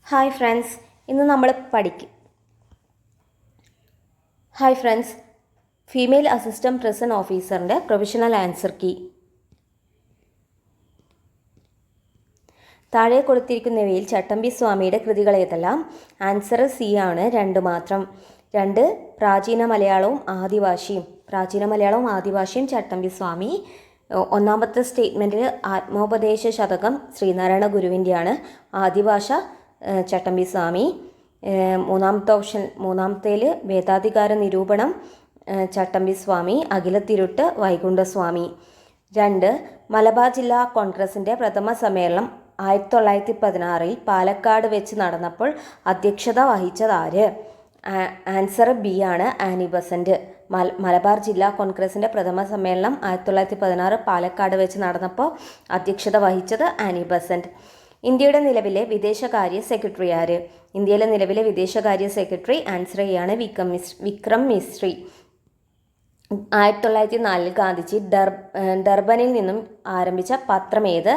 Hi friends, ഇന്ന് നമ്മൾ പഠിക്കും. Hi friends, female assistant prison ഓഫീസറിൻ്റെ പ്രൊവിഷണൽ ആൻസർ കീ. താഴെ കൊടുത്തിരിക്കുന്നവയിൽ ചട്ടമ്പി സ്വാമിയുടെ കൃതികളേതെല്ലാം? ആൻസർ സി ആണ്, 2 മാത്രം. 2 പ്രാചീന മലയാളവും ആദിഭാഷയും ചട്ടമ്പി സ്വാമി. ഒന്നാമത്തെ സ്റ്റേറ്റ്മെൻറ്റിൽ ആത്മോപദേശ ശതകം ശ്രീനാരായണ ഗുരുവിൻ്റെയാണ്. ആദിഭാഷ ചട്ടമ്പി സ്വാമി. മൂന്നാമത്തേൽ വേദാധികാര നിരൂപണം ചട്ടമ്പി സ്വാമി. അഖിലത്തിരുട്ട് വൈകുണ്ഠസ്വാമി. 2 മലബാർ ജില്ലാ കോൺഗ്രസിൻ്റെ പ്രഥമ സമ്മേളനം 1916 പാലക്കാട് വെച്ച് നടന്നപ്പോൾ അധ്യക്ഷത വഹിച്ചതാര്? ആൻസർ ബി ആണ്, ആനി ബസന്റ്. മലബാർ ജില്ലാ കോൺഗ്രസിൻ്റെ പ്രഥമ സമ്മേളനം 1916 പാലക്കാട് വെച്ച് നടന്നപ്പോൾ അധ്യക്ഷത വഹിച്ചത് ആനി ബസന്റ്. ഇന്ത്യയുടെ നിലവിലെ വിദേശകാര്യ സെക്രട്ടറി ആര്? ഇന്ത്യയിലെ നിലവിലെ വിദേശകാര്യ സെക്രട്ടറി ആൻസർ എ ആണ്, വിക്രം മിസ്രി. 1904 ഗാന്ധിജി ഡർബനിൽ നിന്നും ആരംഭിച്ച പത്രം ഏത്?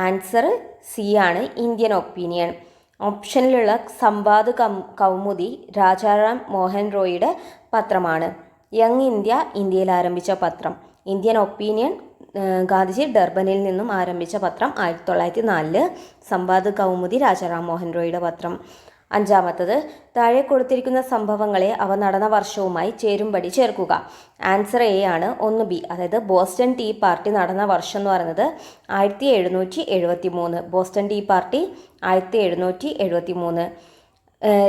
ആൻസർ സി ആണ്, ഇന്ത്യൻ ഒപ്പീനിയൻ. ഓപ്ഷനിലുള്ള സംവാദ് കൗമുദി രാജാറാം മോഹൻ റോയിയുടെ പത്രമാണ്. യങ് ഇന്ത്യ ഇന്ത്യയിൽ ആരംഭിച്ച പത്രം. ഇന്ത്യൻ ഒപ്പീനിയൻ ഗാന്ധിജി ഡർബനിൽ നിന്നും ആരംഭിച്ച പത്രം 1904. സംവാദ് കൗമുദി രാജാറാം മോഹൻ റോയിയുടെ പത്രം. 5. താഴെ കൊടുത്തിരിക്കുന്ന സംഭവങ്ങളെ അവ നടന്ന വർഷവുമായി ചേരുംപടി ചേർക്കുക. ആൻസർ എ ആണ്, 1B. അതായത് ബോസ്റ്റൺ ടീ പാർട്ടി നടന്ന വർഷം എന്ന് പറയുന്നത് 1773. Boston tea party 1773.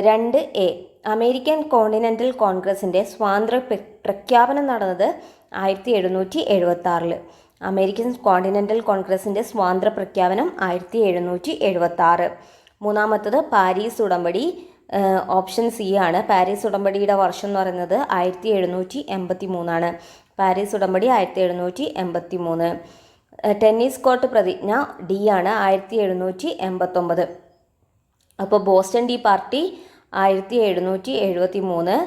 2A American continental കോൺഗ്രസിൻ്റെ സ്വാതന്ത്ര്യ പ്രഖ്യാപനം നടന്നത് 1776. അമേരിക്കൻ കോണ്ടിനെൻ്റൽ കോൺഗ്രസിൻ്റെ സ്വാതന്ത്ര്യ പ്രഖ്യാപനം 1776. 3. പാരീസ് ഉടമ്പടി. ഓപ്ഷൻ സി ആണ്. പാരീസ് ഉടമ്പടിയുടെ വർഷം എന്ന് പറയുന്നത് 1783. പാരീസ് ഉടമ്പടി 1783. ടെന്നീസ് കോർട്ട് പ്രതിജ്ഞ ഡി ആണ്, 1789. അപ്പോൾ Boston tea party 1773.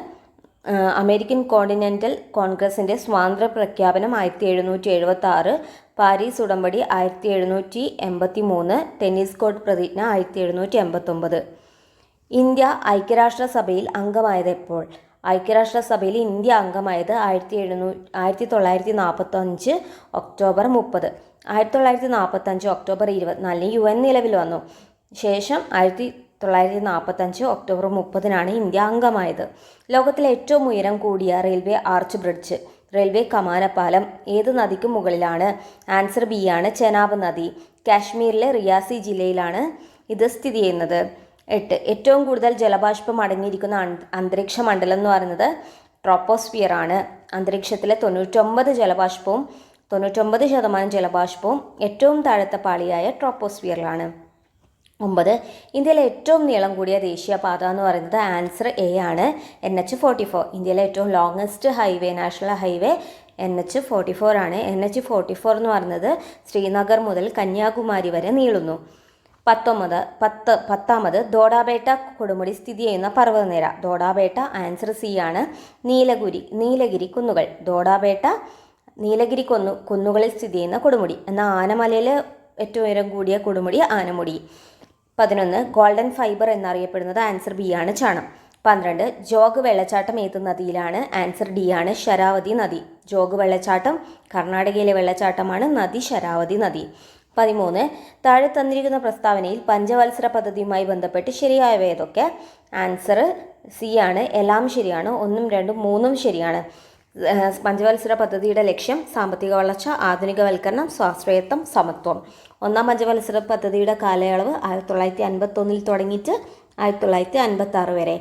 American continental കോൺഗ്രസിൻ്റെ സ്വാതന്ത്ര്യ പ്രഖ്യാപനം 1776. പാരീസ് ഉടമ്പടി 1783. ടെന്നീസ് കോർട്ട് പ്രതിജ്ഞ 1789. ഇന്ത്യ ഐക്യരാഷ്ട്രസഭയിൽ അംഗമായത് എപ്പോൾ? ഐക്യരാഷ്ട്രസഭയിൽ ഇന്ത്യ അംഗമായത് 1945 ഒക്ടോബർ 30. 1945 ഒക്ടോബർ 24 UN നിലവിൽ വന്നു. ശേഷം 1945 ഒക്ടോബർ 30 ഇന്ത്യ അംഗമായത്. ലോകത്തിലെ ഏറ്റവും ഉയരം കൂടിയ റെയിൽവേ ആർച്ച് ബ്രിഡ്ജ്, റെയിൽവേ കമാനപ്പാലം ഏത് നദിക്ക് മുകളിലാണ്? ആൻസർ ബി ആണ്, ചെനാബ് നദി. കാശ്മീരിലെ റിയാസി ജില്ലയിലാണ് ഇത് സ്ഥിതി ചെയ്യുന്നത്. 8 ഏറ്റവും കൂടുതൽ ജലബാഷ്പം അടങ്ങിയിരിക്കുന്ന അന്തരീക്ഷ മണ്ഡലം എന്ന് പറയുന്നത് ട്രോപ്പോസ്ഫിയർ ആണ്. അന്തരീക്ഷത്തിലെ 99% ജലബാഷ്പവും ഏറ്റവും താഴത്തെ പാളിയായ ട്രോപ്പോസ്ഫിയറിലാണ്. 9 ഇന്ത്യയിലെ ഏറ്റവും നീളം കൂടിയ ദേശീയപാത എന്ന് പറയുന്നത് ആൻസർ എ ആണ്, NH44. ഇന്ത്യയിലെ ഏറ്റവും longest highway, national highway NH44 ആണ്. NH44 എന്ന് പറയുന്നത് ശ്രീനഗർ മുതൽ കന്യാകുമാരി വരെ നീളുന്നു. 10 ദോഡാബേട്ട കൊടുമുടി സ്ഥിതി ചെയ്യുന്ന പർവ്വതനിര. ദോഡാബേട്ട ആൻസർ സി ആണ്, നീലഗിരി കുന്നുകൾ. ദോഡാബേട്ട നീലഗിരി കുന്നുകളിൽ സ്ഥിതി ചെയ്യുന്ന കൊടുമുടി. എന്നാൽ ആനമലയിൽ ഏറ്റവും ഉയരം കൂടിയ കൊടുമുടി ആനമുടി. 11 ഗോൾഡൻ ഫൈബർ എന്നറിയപ്പെടുന്നത് ആൻസർ ബി ആണ്, ചാണം. 12 ജോഗ് വെള്ളച്ചാട്ടം ഏത് നദിയിലാണ്? ആൻസർ ഡി ആണ്, ശരാവതി നദി. ജോഗ് വെള്ളച്ചാട്ടം കർണാടകയിലെ വെള്ളച്ചാട്ടമാണ്. നദി ശരാവതി നദി. 13 താഴെ തന്നിരിക്കുന്ന പ്രസ്താവനയിൽ പഞ്ചവത്സര പദ്ധതിയുമായി ബന്ധപ്പെട്ട് ശരിയായവ ഏതൊക്കെ? ആൻസർ സി ആണ്, എല്ലാം ശരിയാണ്. 1, 2, 3 ശരിയാണ്. പഞ്ചവത്സര പദ്ധതിയുടെ ലക്ഷ്യം സാമ്പത്തിക വളർച്ച, ആധുനികവൽക്കരണം, സ്വാശ്രയത്വം, സമത്വം. 1ാം പഞ്ചവത്സര പദ്ധതിയുടെ കാലയളവ് 1951 തുടങ്ങിയിട്ട് 1956 വരെ.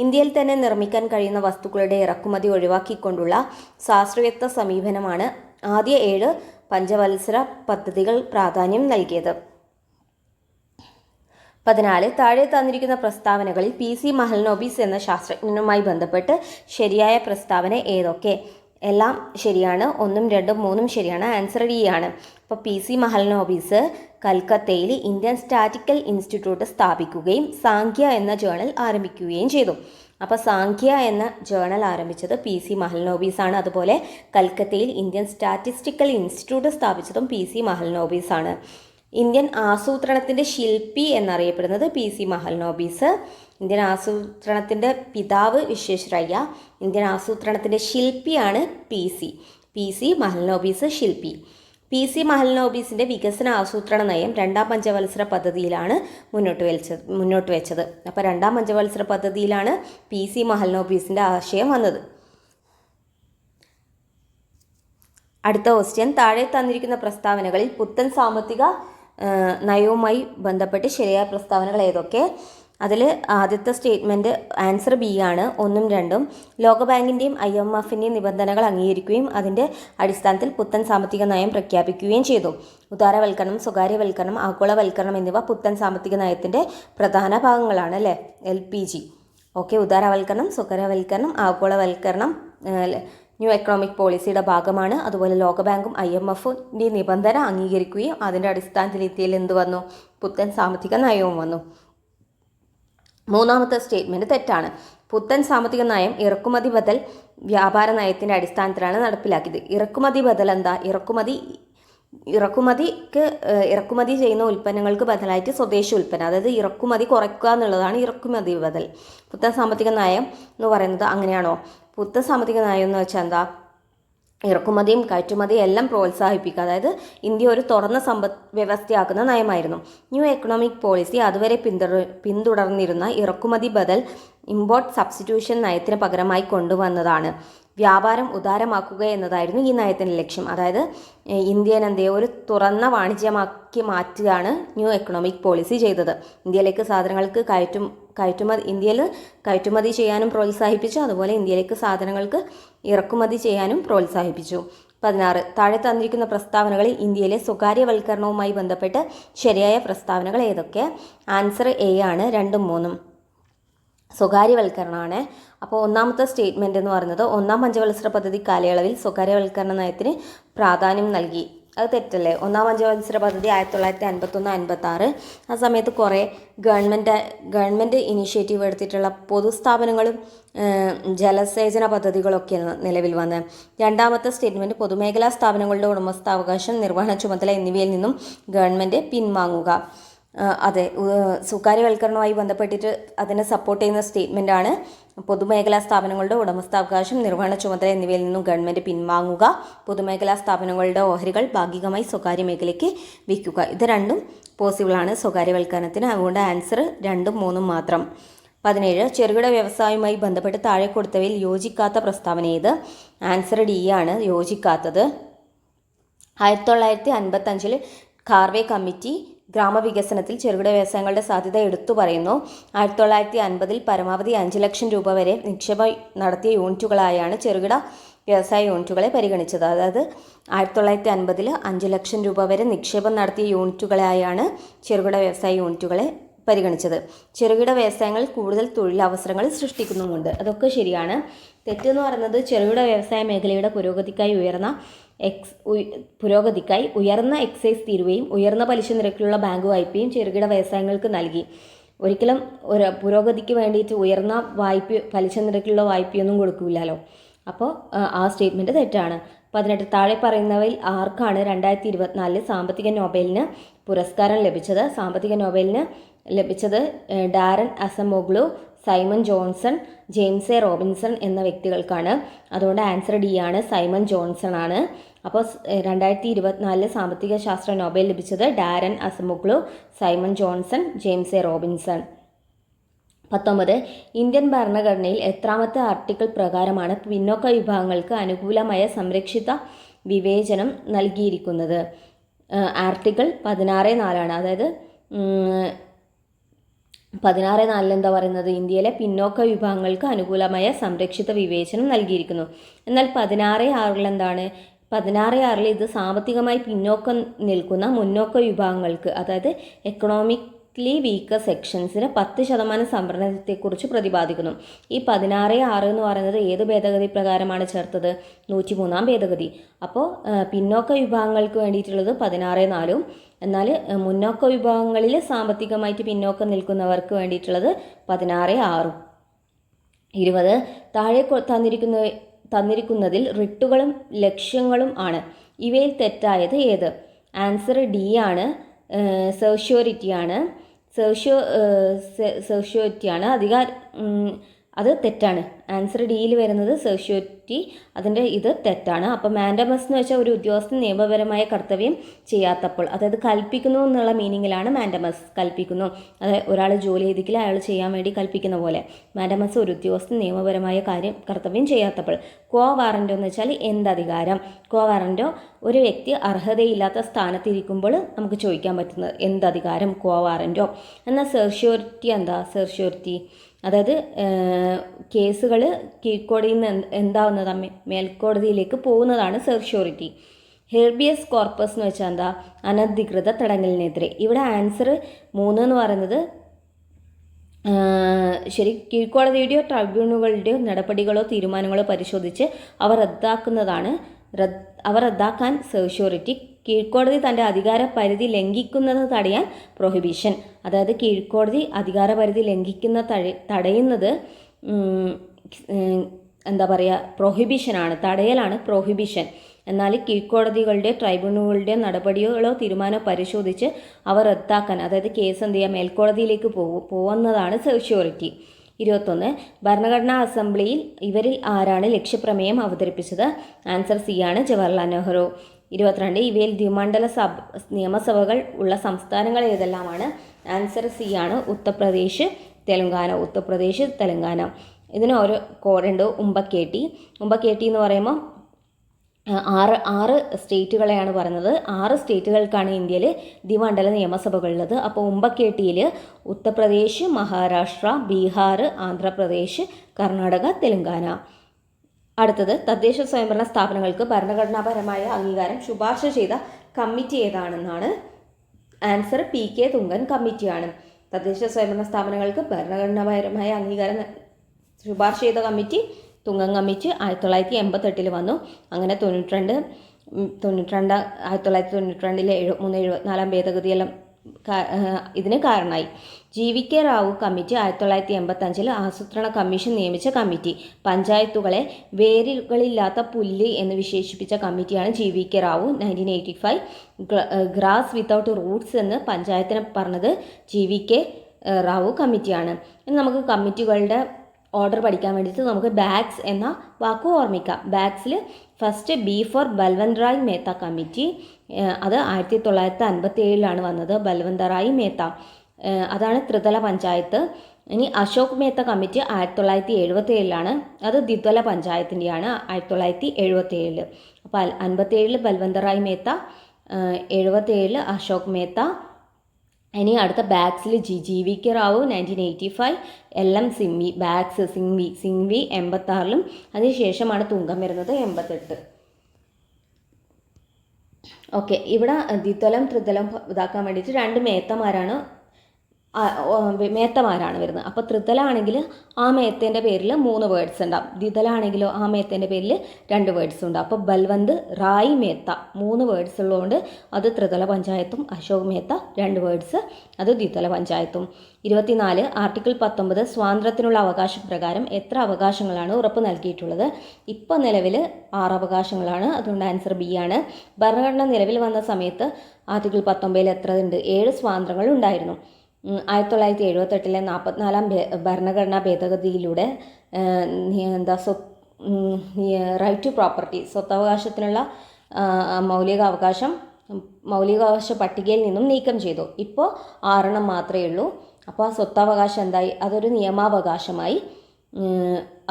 ഇന്ത്യയിൽ തന്നെ നിർമ്മിക്കാൻ കഴിയുന്ന വസ്തുക്കളുടെ ഇറക്കുമതി ഒഴിവാക്കിക്കൊണ്ടുള്ള സ്വാശ്രയത്വ സമീപനമാണ് ആദ്യ 7 പഞ്ചവത്സര പദ്ധതികൾ പ്രാധാന്യം നൽകിയത്. 14 താഴെ തന്നിരിക്കുന്ന പ്രസ്താവനകളിൽ PC മഹൽനോബിസ് എന്ന ശാസ്ത്രജ്ഞനുമായി ബന്ധപ്പെട്ട് ശരിയായ പ്രസ്താവന ഏതൊക്കെ? എല്ലാം ശരിയാണ്. 1, 2, 3 ശരിയാണ്. ആൻസർ ഡി ആണ്. അപ്പോൾ PC മഹൽനോബിസ് കൽക്കത്തയിൽ ഇന്ത്യൻ സ്റ്റാറ്റിക്കൽ ഇൻസ്റ്റിറ്റ്യൂട്ട് സ്ഥാപിക്കുകയും സാങ്ക്യ എന്ന ജേണൽ ആരംഭിക്കുകയും ചെയ്തു. അപ്പോൾ സാങ്ക്യ എന്ന ജേണൽ ആരംഭിച്ചത് PC മഹൽനോബിസ് ആണ്. അതുപോലെ കൽക്കത്തയിൽ ഇന്ത്യൻ സ്റ്റാറ്റിസ്റ്റിക്കൽ ഇൻസ്റ്റിറ്റ്യൂട്ട് സ്ഥാപിച്ചതും PC മഹൽനോബിസ് ആണ്. ഇന്ത്യൻ ആസൂത്രണത്തിൻ്റെ ശില്പി എന്നറിയപ്പെടുന്നത് PC മഹൽനോബിസ്. ഇന്ത്യൻ ആസൂത്രണത്തിൻ്റെ പിതാവ് വിശ്വേശ്വരയ്യ. ഇന്ത്യൻ ആസൂത്രണത്തിൻ്റെ ശില്പിയാണ് PC മഹൽനോബിസ് ശില്പി. PC മഹൽനോബിസിൻ്റെ വികസന ആസൂത്രണ നയം രണ്ടാം പഞ്ചവത്സര പദ്ധതിയിലാണ് മുന്നോട്ട് വെച്ചത്. അപ്പോൾ രണ്ടാം പഞ്ചവത്സര പദ്ധതിയിലാണ് PC മഹൽനോബിസിൻ്റെ ആശയം വന്നത്. അടുത്ത ക്വസ്റ്റ്യൻ, താഴെ തന്നിരിക്കുന്ന പ്രസ്താവനകളിൽ പുത്തൻ സാമ്പത്തിക നയവുമായി ബന്ധപ്പെട്ട് ശരിയായ പ്രസ്താവനകൾ ഏതൊക്കെ? അതിൽ ആദ്യത്തെ സ്റ്റേറ്റ്മെൻറ്റ് ആൻസർ B ആണ്, 1ഉം 2ഉം. ലോകബാങ്കിൻ്റെയും IMFൻ്റെയും നിബന്ധനകൾ അംഗീകരിക്കുകയും അതിൻ്റെ അടിസ്ഥാനത്തിൽ പുത്തൻ സാമ്പത്തിക നയം പ്രഖ്യാപിക്കുകയും ചെയ്തു. ഉദാരവൽക്കരണം, സ്വകാര്യവൽക്കരണം, ആഗോളവൽക്കരണം എന്നിവ പുത്തൻ സാമ്പത്തിക നയത്തിൻ്റെ പ്രധാന ഭാഗങ്ങളാണ് അല്ലേ? LPG. ഓക്കെ, ഉദാരവൽക്കരണം, സ്വകാര്യവൽക്കരണം, ആഗോളവൽക്കരണം ന്യൂ എക്കണോമിക് പോളിസിയുടെ ഭാഗമാണ്. അതുപോലെ ലോകബാങ്കും IMFൻ്റെ നിബന്ധന അംഗീകരിക്കുകയും അതിൻ്റെ അടിസ്ഥാനത്തിൽ ഇന്ത്യയിൽ എന്ത് വന്നു? പുത്തൻ സാമ്പത്തിക നയവും വന്നു. മൂന്നാമത്തെ സ്റ്റേറ്റ്മെൻറ്റ് തെറ്റാണ്. പുത്തൻ സാമ്പത്തിക നയം ഇറക്കുമതി ബദൽ വ്യാപാര നയത്തിൻ്റെ അടിസ്ഥാനത്തിലാണ് നടപ്പിലാക്കിയത്. ഇറക്കുമതി ബദൽ എന്താ? ഇറക്കുമതി ചെയ്യുന്ന ഉൽപ്പന്നങ്ങൾക്ക് ബദലായിട്ട് സ്വദേശി ഉൽപ്പന്നം, അതായത് ഇറക്കുമതി കുറയ്ക്കുക എന്നുള്ളതാണ് ഇറക്കുമതി ബദൽ. പുത്തൻ സാമ്പത്തിക നയം എന്ന് പറയുന്നത് അങ്ങനെയാണോ? പുത്തൻ സാമ്പത്തിക നയം എന്ന് വെച്ചാൽ എന്താ? ഇറക്കുമതിയും കയറ്റുമതിയും എല്ലാം പ്രോത്സാഹിപ്പിക്കുക, അതായത് ഇന്ത്യ ഒരു തുറന്ന സമ്പദ് വ്യവസ്ഥയാക്കുന്ന നയമായിരുന്നു. ന്യൂ എക്കണോമിക് പോളിസി അതുവരെ പിന്തുടർന്നിരുന്ന ഇറക്കുമതി ബദൽ ഇമ്പോർട്ട് സബ്സ്റ്റിറ്റ്യൂഷൻ നയത്തിന് പകരമായി കൊണ്ടുവന്നതാണ്. വ്യാപാരം ഉദാരമാക്കുക എന്നതായിരുന്നു ഈ നയത്തിൻ്റെ ലക്ഷ്യം. അതായത് ഇന്ത്യൻ ഒരു തുറന്ന വാണിജ്യമാക്കി മാറ്റുകയാണ് ന്യൂ എക്കണോമിക് പോളിസി ചെയ്തത്. ഇന്ത്യയിലേക്ക് സാധനങ്ങൾക്ക് ഇന്ത്യയിൽ കയറ്റുമതി ചെയ്യാനും പ്രോത്സാഹിപ്പിച്ചു. അതുപോലെ ഇന്ത്യയിലേക്ക് സാധനങ്ങൾക്ക് ഇറക്കുമതി ചെയ്യാനും പ്രോത്സാഹിപ്പിച്ചു. 16. താഴെ തന്നിരിക്കുന്ന പ്രസ്താവനകളിൽ ഇന്ത്യയിലെ സ്വകാര്യവൽക്കരണവുമായി ബന്ധപ്പെട്ട് ശരിയായ പ്രസ്താവനകൾ ഏതൊക്കെ? ആൻസർ A ആണ്, 2ഉം 3ഉം. സ്വകാര്യവൽക്കരണമാണ്. അപ്പോൾ ഒന്നാമത്തെ സ്റ്റേറ്റ്മെൻറ്റ് എന്ന് പറയുന്നത് ഒന്നാം പഞ്ചവത്സര പദ്ധതി കാലയളവിൽ സ്വകാര്യവൽക്കരണ നയത്തിന് പ്രാധാന്യം നൽകി. അത് തെറ്റല്ലേ? ഒന്നാം പഞ്ചവത്സര പദ്ധതി 1951-56. ആ സമയത്ത് കുറേ ഗവൺമെൻറ് ഇനീഷ്യേറ്റീവ് എടുത്തിട്ടുള്ള പൊതുസ്ഥാപനങ്ങളും ജലസേചന പദ്ധതികളൊക്കെ നിലവിൽ വന്ന്. രണ്ടാമത്തെ സ്റ്റേറ്റ്മെൻറ്റ് പൊതുമേഖലാ സ്ഥാപനങ്ങളുടെ ഉടമസ്ഥാവകാശം, നിർവഹണ ചുമതല എന്നിവയിൽ നിന്നും ഗവൺമെൻറ് പിൻവാങ്ങുക. അതെ, സ്വകാര്യവൽക്കരണവുമായി ബന്ധപ്പെട്ടിട്ട് അതിനെ സപ്പോർട്ട് ചെയ്യുന്ന സ്റ്റേറ്റ്മെൻറ്റാണ് പൊതുമേഖലാ സ്ഥാപനങ്ങളുടെ ഉടമസ്ഥാവകാശം, നിർവഹണ ചുമതല എന്നിവയിൽ നിന്നും ഗവൺമെൻറ് പിൻവാങ്ങുക. പൊതുമേഖലാ സ്ഥാപനങ്ങളുടെ ഓഹരികൾ ഭാഗികമായി സ്വകാര്യ മേഖലയ്ക്ക് വിൽക്കുക. ഇത് രണ്ടും പോസിബിളാണ് സ്വകാര്യവൽക്കരണത്തിന്. അതുകൊണ്ട് ആൻസർ 2ഉം 3ഉം മാത്രം. 17. ചെറുകിട വ്യവസായവുമായി ബന്ധപ്പെട്ട് താഴെ കൊടുത്തവയിൽ യോജിക്കാത്ത പ്രസ്താവന ഏത്? ആൻസർ D ആണ്, യോജിക്കാത്തത്. 1955 ഖാർവേ കമ്മിറ്റി ഗ്രാമവികസനത്തിൽ ചെറുകിട വ്യവസായങ്ങളുടെ സാധ്യത എടുത്തു പറയുന്നു. 1950 പരമാവധി 5 ലക്ഷം രൂപ വരെ നിക്ഷേപം നടത്തിയ യൂണിറ്റുകളായാണ് ചെറുകിട വ്യവസായ യൂണിറ്റുകളെ പരിഗണിച്ചത്. അതായത് 1950 5 ലക്ഷം രൂപ വരെ നിക്ഷേപം നടത്തിയ യൂണിറ്റുകളായാണ് ചെറുകിട വ്യവസായ യൂണിറ്റുകളെ പരിഗണിച്ചത്. ചെറുകിട വ്യവസായങ്ങൾ കൂടുതൽ തൊഴിലവസരങ്ങൾ സൃഷ്ടിക്കുന്നുമുണ്ട്. അതൊക്കെ ശരിയാണ്. തെറ്റെന്ന് പറയുന്നത് ചെറുകിട വ്യവസായ മേഖലയുടെ പുരോഗതിക്കായി ഉയർന്ന എക്സൈസ് തീരുവയും ഉയർന്ന പലിശ നിരക്കിലുള്ള ബാങ്ക് വായ്പയും ചെറുകിട വ്യവസായങ്ങൾക്ക് നൽകി. ഒരിക്കലും പുരോഗതിക്ക് വേണ്ടിയിട്ട് ഉയർന്ന പലിശ നിരക്കിലുള്ള വായ്പയൊന്നും കൊടുക്കില്ലല്ലോ. അപ്പോൾ ആ സ്റ്റേറ്റ്മെൻറ്റ് തെറ്റാണ്. 18. താഴെ പറയുന്നവയിൽ ആർക്കാണ് 2024 സാമ്പത്തിക നോബലിന് പുരസ്കാരം ലഭിച്ചത്? സാമ്പത്തിക നോബലിന് ലഭിച്ചത് Daron Acemoglu, Simon Johnson, James A Robinson എന്ന വ്യക്തികൾക്കാണ്. അതുകൊണ്ട് ആൻസർ D ആണ്, സൈമൺ ജോൺസൺ ആണ്. അപ്പോൾ 2024 സാമ്പത്തിക ശാസ്ത്ര നോബൽ ലഭിച്ചത് Daron Acemoglu, Simon Johnson, James A Robinson. 19. Indian ഭരണഘടനയിൽ എത്രാമത്തെ ആർട്ടിക്കിൾ പ്രകാരമാണ് പിന്നോക്ക വിഭാഗങ്ങൾക്ക് അനുകൂലമായ സംരക്ഷിത വിവേചനം നൽകിയിരിക്കുന്നത്? ആർട്ടിക്കിൾ 16(4) അതായത് 16(4) എന്താ പറയുന്നത്? ഇന്ത്യയിലെ പിന്നോക്ക വിഭാഗങ്ങൾക്ക് അനുകൂലമായ സംരക്ഷിത വിവേചനം നൽകിയിരിക്കുന്നു. എന്നാൽ 16(6) എന്താണ്? 16(6) ഇത് സാമ്പത്തികമായി പിന്നോക്കം നിൽക്കുന്ന മുന്നോക്ക വിഭാഗങ്ങൾക്ക്, അതായത് എക്കണോമിക്കലി വീക്കർ സെക്ഷൻസിന് 10% സംവരണത്തെക്കുറിച്ച് പ്രതിപാദിക്കുന്നു. ഈ 16(6) എന്ന് പറയുന്നത് ഏത് ഭേദഗതി പ്രകാരമാണ് ചേർത്തത്? 103-ാം ഭേദഗതി. അപ്പോൾ പിന്നോക്ക വിഭാഗങ്ങൾക്ക് വേണ്ടിയിട്ടുള്ളത് 16(4)ഉം എന്നാൽ മുന്നോക്ക വിഭാഗങ്ങളിൽ സാമ്പത്തികമായിട്ട് പിന്നോക്കം നിൽക്കുന്നവർക്ക് വേണ്ടിയിട്ടുള്ളത് 16(6)ഉം. 20. താഴെ തന്നിരിക്കുന്നതിൽ റിട്ടുകളും ലക്ഷ്യങ്ങളും ആണ്. ഇവയിൽ തെറ്റായത് ഏത്? ആൻസർ D ആണ്, സെർഷ്യോറിറ്റിയാണ്. സെർഷ്യോറിറ്റിയാണ് അത് തെറ്റാണ്. ആൻസർ ഡിയിൽ വരുന്നത് സെർഷ്യോറിറ്റി, അതിൻ്റെ ഇത് തെറ്റാണ്. അപ്പോൾ മാൻഡമസ് എന്ന് വെച്ചാൽ ഒരു ഉദ്യോഗസ്ഥൻ നിയമപരമായ കർത്തവ്യം ചെയ്യാത്തപ്പോൾ, അതായത് കൽപ്പിക്കുന്നു എന്നുള്ള മീനിങ്ങിലാണ് മാൻഡമസ്. കൽപ്പിക്കുന്നു, അതായത് ഒരാൾ ജോലി ചെയ്തിക്കില്ല, അയാൾ ചെയ്യാൻ വേണ്ടി കൽപ്പിക്കുന്ന പോലെ. മാൻഡമസ് ഒരു ഉദ്യോഗസ്ഥൻ നിയമപരമായ കർത്തവ്യം ചെയ്യാത്തപ്പോൾ. ക്വോ വാറൻറ്റോ എന്ന് വെച്ചാൽ എന്തധികാരം. ക്വോ വാറൻറ്റോ ഒരു വ്യക്തി അർഹതയില്ലാത്ത സ്ഥാനത്തിരിക്കുമ്പോൾ നമുക്ക് ചോദിക്കാൻ പറ്റുന്നത് എന്തധികാരം, ക്വോ വാറൻറ്റോ. എന്നാൽ സെർഷ്യോറിറ്റി എന്താ? സെർഷ്യോറിറ്റി അതായത് കേസുകൾ കീഴ്ക്കോടതിയിൽ നിന്ന് എന്താവുന്നത് മേൽക്കോടതിയിലേക്ക് പോകുന്നതാണ് സെർഷ്യോറിറ്റി. ഹെർബിയസ് കോർപ്പസ് എന്ന് വെച്ചാൽ എന്താ? അനധികൃത തടങ്കലിനെതിരെ. ഇവിടെ ആൻസർ 3 എന്ന് പറയുന്നത് ശരി. കീഴ്ക്കോടതിയുടെയോ ട്രൈബ്യൂണലുകളുടെയോ നടപടികളോ തീരുമാനങ്ങളോ പരിശോധിച്ച് അവ റദ്ദാക്കാൻ സെർഷ്യോറിറ്റി. കീഴ്ക്കോടതി തൻ്റെ അധികാര പരിധി ലംഘിക്കുന്നത് തടയാൻ പ്രൊഹിബിഷൻ. അതായത് കീഴ്ക്കോടതി അധികാര പരിധി തടയുന്നത് എന്താ പറയുക, പ്രൊഹിബിഷനാണ്, തടയലാണ് പ്രൊഹിബിഷൻ. എന്നാൽ കീഴ്ക്കോടതികളുടെ ട്രൈബ്യൂണലുകളുടെ നടപടികളോ തീരുമാനമോ പരിശോധിച്ച് അവ റദ്ദാക്കാൻ, അതായത് കേസ് എന്ത് ചെയ്യുക, മേൽക്കോടതിയിലേക്ക് പോകുന്നതാണ് സെർഷ്യോറിറ്റി. 21. ഭരണഘടനാ അസംബ്ലിയിൽ ഇവരിൽ ആരാണ് ലക്ഷ്യപ്രമേയം അവതരിപ്പിച്ചത്? ആൻസർ സി ആണ്, ജവഹർലാൽ നെഹ്റു. 22. ഇവയിൽ ദ്വിമണ്ഡല നിയമസഭകൾ ഉള്ള സംസ്ഥാനങ്ങൾ ഏതെല്ലാമാണ്? ആൻസർ സി ആണ്, ഉത്തർപ്രദേശ്, തെലങ്കാന. ഇതിന് ഓരോ കോഡുണ്ട്. ഉമ്പക്കേട്ടി എന്ന് പറയുമ്പോൾ ആറ് സ്റ്റേറ്റുകളെയാണ് പറയുന്നത്. 6 സ്റ്റേറ്റുകൾക്കാണ് ഇന്ത്യയിൽ ദ്വിമണ്ഡല നിയമസഭകളുള്ളത്. അപ്പോൾ ഉമ്പക്കേട്ടിയിൽ ഉത്തർപ്രദേശ്, മഹാരാഷ്ട്ര, ബീഹാർ, ആന്ധ്രാപ്രദേശ്, കർണാടക, തെലങ്കാന. അടുത്തത് തദ്ദേശ സ്വയംഭരണ സ്ഥാപനങ്ങൾക്ക് ഭരണഘടനാപരമായ അംഗീകാരം ശുപാർശ ചെയ്ത കമ്മിറ്റി ഏതാണെന്നാണ്. Answer P K. തുങ്കൻ കമ്മിറ്റിയാണ്. തദ്ദേശ സ്വയംഭരണ സ്ഥാപനങ്ങൾക്ക് ഭരണഘടനാപരമായ അംഗീകാരം ശുപാർശ ചെയ്ത കമ്മിറ്റി തുങ്കൻ കമ്മിറ്റി 1988 വന്നു. അങ്ങനെ 1992 73-74 ഭേദഗതിയെല്ലാം ഇതിന് കാരണമായി. ജി.വി.കെ. റാവു കമ്മിറ്റി 1985 ആസൂത്രണ കമ്മീഷൻ നിയമിച്ച കമ്മിറ്റി. പഞ്ചായത്തുകളെ വേരുകളില്ലാത്ത പുല്ല് എന്ന് വിശേഷിപ്പിച്ച കമ്മിറ്റിയാണ് ജി.വി.കെ. റാവു. 1985 ഗ്രാസ് വിത്തൗട്ട് റൂട്ട്സ് എന്ന് പഞ്ചായത്തിനെ പറഞ്ഞത് ജി.വി.കെ. റാവു കമ്മിറ്റിയാണ്. ഇനി നമുക്ക് കമ്മിറ്റികളുടെ ഓർഡർ പഠിക്കാൻ വേണ്ടിയിട്ട് നമുക്ക് ബാഗ്സ് എന്ന വാക്ക് ഓർമ്മിക്കാം. ബാഗ്സിൽ first B for Balwant Rai Mehta committee. അത് 1957 വന്നത്. ബൽവന്ത് റായ് മേത്ത, അതാണ് ത്രിതല പഞ്ചായത്ത്. ഇനി അശോക് മേത്ത കമ്മിറ്റി 1977 അത് ദ്വിതല പഞ്ചായത്തിൻ്റെയാണ്, 1977. അപ്പോൾ 57 ബൽവന്ത് റായ് മേത്ത, 77 അശോക് മേത്ത. ഇനി അടുത്ത ബാഗ്സിൽ ജി.വി.കെ. റാവു 1985, എൽ.എം. സിംഗ്വി. ബാഗ്സ് സിംഗ്വി 86 അതിനുശേഷമാണ് തുങ്കം വരുന്നത് 88. ഓക്കെ, ഇവിടെ ദ്വിതലം ത്രിതലം ഇതാക്കാൻ വേണ്ടിയിട്ട് 2 മേത്തമാരാണ് വരുന്നത്. അപ്പോൾ ത്രിതലാണെങ്കിൽ ആ മേത്തേൻ്റെ പേരിൽ 3 വേർഡ്സ് ഉണ്ടാവും. ദ്വിതലാണെങ്കിലോ ആ മേത്തേൻ്റെ പേരിൽ 2 വേർഡ്സ് ഉണ്ടാവും. അപ്പോൾ ബൽവന്ത് റായ് മേത്ത 3 വേർഡ്സ് ഉള്ളതുകൊണ്ട് അത് ത്രിതല പഞ്ചായത്തും, അശോക് മേത്ത 2 വേർഡ്സ് അത് ദ്വിതല പഞ്ചായത്തും. 24 ആർട്ടിക്കിൾ 19 സ്വാതന്ത്ര്യത്തിനുള്ള അവകാശപ്രകാരം എത്ര അവകാശങ്ങളാണ് ഉറപ്പ് നൽകിയിട്ടുള്ളത്? ഇപ്പോൾ നിലവിൽ 6 അവകാശങ്ങളാണ്, അതുകൊണ്ട് ആൻസർ ബി ആണ്. ഭരണഘടന നിലവിൽ വന്ന സമയത്ത് ആർട്ടിക്കിൾ 19 എത്ര ഉണ്ട്? 7 സ്വാതന്ത്ര്യങ്ങൾ ഉണ്ടായിരുന്നു. 1978 44-ാം ഭരണഘടനാ ഭേദഗതിയിലൂടെ റൈറ്റ് ടു പ്രോപ്പർട്ടി, സ്വത്തവകാശത്തിനുള്ള മൗലികാവകാശ പട്ടികയിൽ നിന്നും നീക്കം ചെയ്തു. ഇപ്പോൾ 6 മാത്രമേ ഉള്ളൂ. അപ്പോൾ ആ സ്വത്തവകാശം എന്തായി? അതൊരു നിയമാവകാശമായി.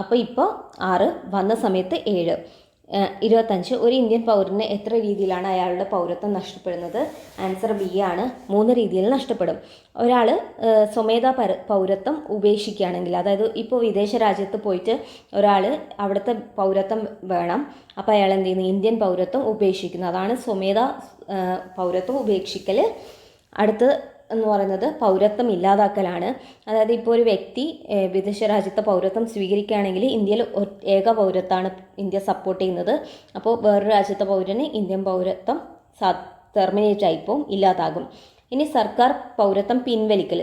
അപ്പോൾ ഇപ്പോൾ 6 വന്ന സമയത്ത് 7. 25 ഒരു ഇന്ത്യൻ പൗരന് എത്ര രീതിയിലാണ് അയാളുടെ പൗരത്വം നഷ്ടപ്പെടുന്നത്? ആൻസർ ബി ആണ്, 3 രീതിയിൽ നഷ്ടപ്പെടും. ഒരാൾ സ്വമേധാ പൗരത്വം ഉപേക്ഷിക്കുകയാണെങ്കിൽ, അതായത് ഇപ്പോൾ വിദേശ രാജ്യത്ത് പോയിട്ട് ഒരാൾ അവിടുത്തെ പൗരത്വം വേണം, അപ്പോൾ അയാൾ എന്ത് ചെയ്യുന്നു? ഇന്ത്യൻ പൗരത്വം ഉപേക്ഷിക്കുന്നു. അതാണ് സ്വമേധാ പൗരത്വം ഉപേക്ഷിക്കൽ. അടുത്ത് എന്ന് പറയുന്നത് പൗരത്വം ഇല്ലാതാക്കലാണ്. അതായത് ഇപ്പോൾ ഒരു വ്യക്തി വിദേശ രാജ്യത്തെ പൗരത്വം സ്വീകരിക്കുകയാണെങ്കിൽ ഇന്ത്യയിൽ ഏക പൗരത്വമാണ് ഇന്ത്യ സപ്പോർട്ട് ചെയ്യുന്നത്. അപ്പോൾ വേറൊരു രാജ്യത്തെ പൗരന് ഇന്ത്യൻ പൗരത്വം ടെർമിനേറ്റ് ആയിപ്പോൾ ഇല്ലാതാകും. ഇനി സർക്കാർ പൗരത്വം പിൻവലിക്കൽ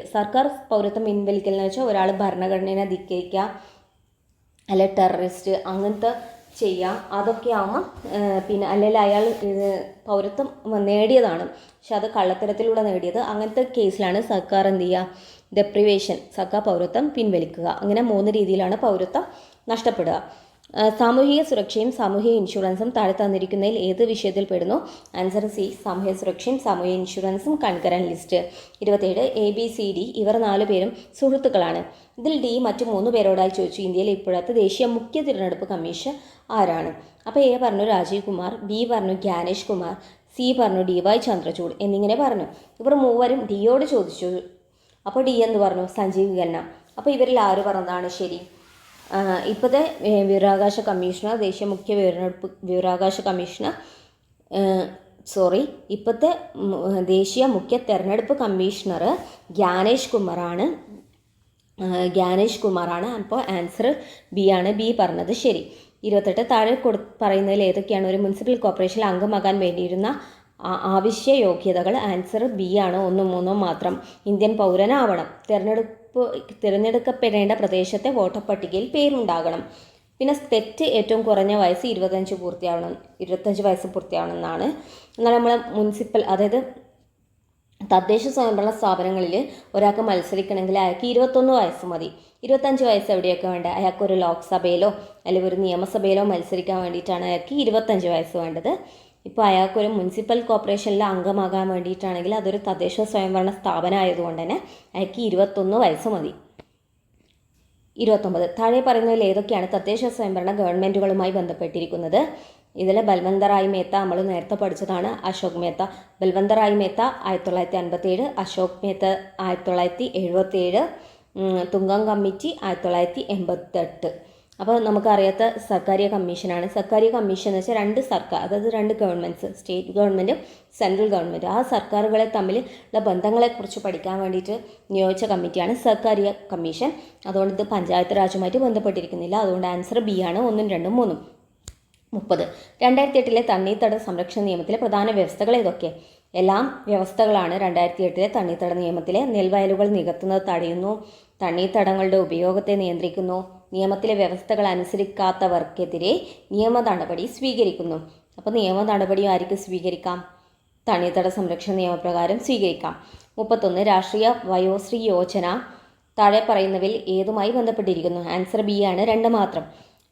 എന്ന് വെച്ചാൽ ഒരാൾ ഭരണഘടനയെ ധിക്കരിക്കുക, അല്ലെ ടെററിസ്റ്റ് അങ്ങനത്തെ ചെയ്യാം. അതൊക്കെ ആകുമ്പോൾ പിന്നെ അല്ലെങ്കിൽ അയാൾ പൗരത്വം നേടിയതാണ്, പക്ഷെ അത് കള്ളത്തരത്തിലൂടെ നേടിയത്. അങ്ങനത്തെ കേസിലാണ് സർക്കാർ എന്ത് ചെയ്യുക, ഡെപ്രിവേഷൻ, സർക്കാർ പൗരത്വം പിൻവലിക്കുക. അങ്ങനെ 3 രീതിയിലാണ് പൗരത്വം നഷ്ടപ്പെടുക. സാമൂഹിക സുരക്ഷയും സാമൂഹിക ഇൻഷുറൻസും താഴെ തന്നിരിക്കുന്നതിൽ ഏത് വിഷയത്തിൽ പെടുന്നു? ആൻസർ സി, സാമൂഹിക സുരക്ഷയും സാമൂഹിക ഇൻഷുറൻസും. കൺകറൻ ലിസ്റ്റ്. 27 ABCD ഇവർ 4 പേരും സുഹൃത്തുക്കളാണ്. ഇതിൽ ഡി മറ്റു 3 പേരോടായി ചോദിച്ചു. ഇന്ത്യയിലെ ഇപ്പോഴത്തെ ദേശീയ മുഖ്യ തിരഞ്ഞെടുപ്പ് കമ്മീഷൻ ആരാണ്? അപ്പോൾ എ പറഞ്ഞു രാജീവ് കുമാർ, ബി പറഞ്ഞു ജ്ഞാനേഷ് കുമാർ, സി പറഞ്ഞു DY ചന്ദ്രചൂഡ് എന്നിങ്ങനെ പറഞ്ഞു. ഇവർ മൂവരും ഡിയോട് ചോദിച്ചു. അപ്പോൾ ഡി എന്ന് പറഞ്ഞു സഞ്ജീവ് ഖന്ന. അപ്പോൾ ഇവരിൽ ആര് പറഞ്ഞതാണ് ശരി? ഇപ്പോഴത്തെ വിവരാവകാശ കമ്മീഷണർ, ദേശീയ മുഖ്യ വിവരാവകാശ കമ്മീഷണർ ഇപ്പോഴത്തെ ദേശീയ മുഖ്യ തെരഞ്ഞെടുപ്പ് കമ്മീഷണർ ജ്ഞാനേഷ് കുമാറാണ്. അപ്പോൾ ആൻസർ ബി ആണ്, ബി പറഞ്ഞത് ശരി. 28 താഴെ പറയുന്നതിൽ ഏതൊക്കെയാണ് ഒരു മുനിസിപ്പൽ കോർപ്പറേഷനിൽ അംഗമാകാൻ വേണ്ടിയിരുന്ന ആവശ്യ യോഗ്യതകൾ? ആൻസർ ബി ആണ്, 1, 3 മാത്രം. ഇന്ത്യൻ പൗരനാവണം. തിരഞ്ഞെടുക്കപ്പെടേണ്ട പ്രദേശത്തെ വോട്ടർ പട്ടികയിൽ പേരുണ്ടാകണം. പിന്നെ തെറ്റ് ഏറ്റവും കുറഞ്ഞ വയസ്സ് 25 വയസ്സ് പൂർത്തിയാവണം എന്നാണ്. എന്നാൽ നമ്മൾ മുനിസിപ്പൽ, അതായത് തദ്ദേശ സ്വയംഭരണ സ്ഥാപനങ്ങളിൽ ഒരാൾക്ക് മത്സരിക്കണമെങ്കിൽ അയാൾക്ക് 21 വയസ്സ് മതി. 25 വയസ്സ് എവിടെയൊക്കെ വേണ്ട? അയാൾക്കൊരു ലോക്സഭയിലോ അല്ലെങ്കിൽ ഒരു നിയമസഭയിലോ മത്സരിക്കാൻ വേണ്ടിയിട്ടാണ് അയാൾക്ക് 25 വയസ്സ് വേണ്ടത്. ഇപ്പോൾ അയാൾക്കൊരു മുനിസിപ്പൽ കോർപ്പറേഷനിൽ അംഗമാകാൻ വേണ്ടിയിട്ടാണെങ്കിൽ അതൊരു തദ്ദേശ സ്വയംഭരണ സ്ഥാപനം ആയതുകൊണ്ട് തന്നെ അയാൾക്ക് 21 വയസ്സ് മതി. 29 താഴെ പറയുന്നതിൽ ഏതൊക്കെയാണ് തദ്ദേശ സ്വയംഭരണ ഗവൺമെൻറ്റുകളുമായി ബന്ധപ്പെട്ടിരിക്കുന്നത്? ഇതിൽ ബൽവന്ത് റായ് മേത്ത നമ്മൾ നേരത്തെ പഠിച്ചതാണ്. അശോക് മേത്ത. ബൽവന്ത് റായ് മേത്ത 1957, അശോക് മേത്ത 1977, തുംഗം കമ്മിറ്റി 1988. അപ്പോൾ നമുക്കറിയാത്ത സർക്കാരിയ കമ്മീഷനാണ്. സർക്കാരിയ കമ്മീഷൻ എന്ന് വെച്ചാൽ 2 സർക്കാർ, അതായത് 2 ഗവൺമെൻറ്റ്സ്, സ്റ്റേറ്റ് ഗവൺമെൻറ്റും സെൻട്രൽ ഗവൺമെൻറ്റും, ആ സർക്കാരുകളെ തമ്മിലുള്ള ബന്ധങ്ങളെക്കുറിച്ച് പഠിക്കാൻ വേണ്ടിയിട്ട് നിയോഗിച്ച കമ്മിറ്റിയാണ് സർക്കാരിയ കമ്മീഷൻ. അതുകൊണ്ട് ഇത് പഞ്ചായത്ത് രാജുമായിട്ട് ബന്ധപ്പെട്ടിരിക്കുന്നില്ല. അതുകൊണ്ട് ആൻസർ ബി ആണ്, 1, 2, 3. 30 2008 തണ്ണീർത്തട സംരക്ഷണ നിയമത്തിലെ പ്രധാന വ്യവസ്ഥകൾ ഏതൊക്കെ? എല്ലാം വ്യവസ്ഥകളാണ്. 2008 തണ്ണീർത്തട നിയമത്തിലെ നെൽവയലുകൾ നികത്തുന്നത് തടയുന്നു, തണ്ണീർത്തടങ്ങളുടെ ഉപയോഗത്തെ നിയന്ത്രിക്കുന്നു, നിയമത്തിലെ വ്യവസ്ഥകൾ അനുസരിക്കാത്തവർക്കെതിരെ നിയമ നടപടി സ്വീകരിക്കുന്നു. അപ്പോൾ നിയമ നടപടിയും ആർക്ക് സ്വീകരിക്കാം? തണ്ണീർത്തട സംരക്ഷണ നിയമപ്രകാരം സ്വീകരിക്കാം. 31 രാഷ്ട്രീയ വയോശ്രീ യോജന താഴെ പറയുന്നവയിൽ ഏതുമായി ബന്ധപ്പെട്ടിരിക്കുന്നു? ആൻസർ ബി ആണ്, 2 മാത്രം.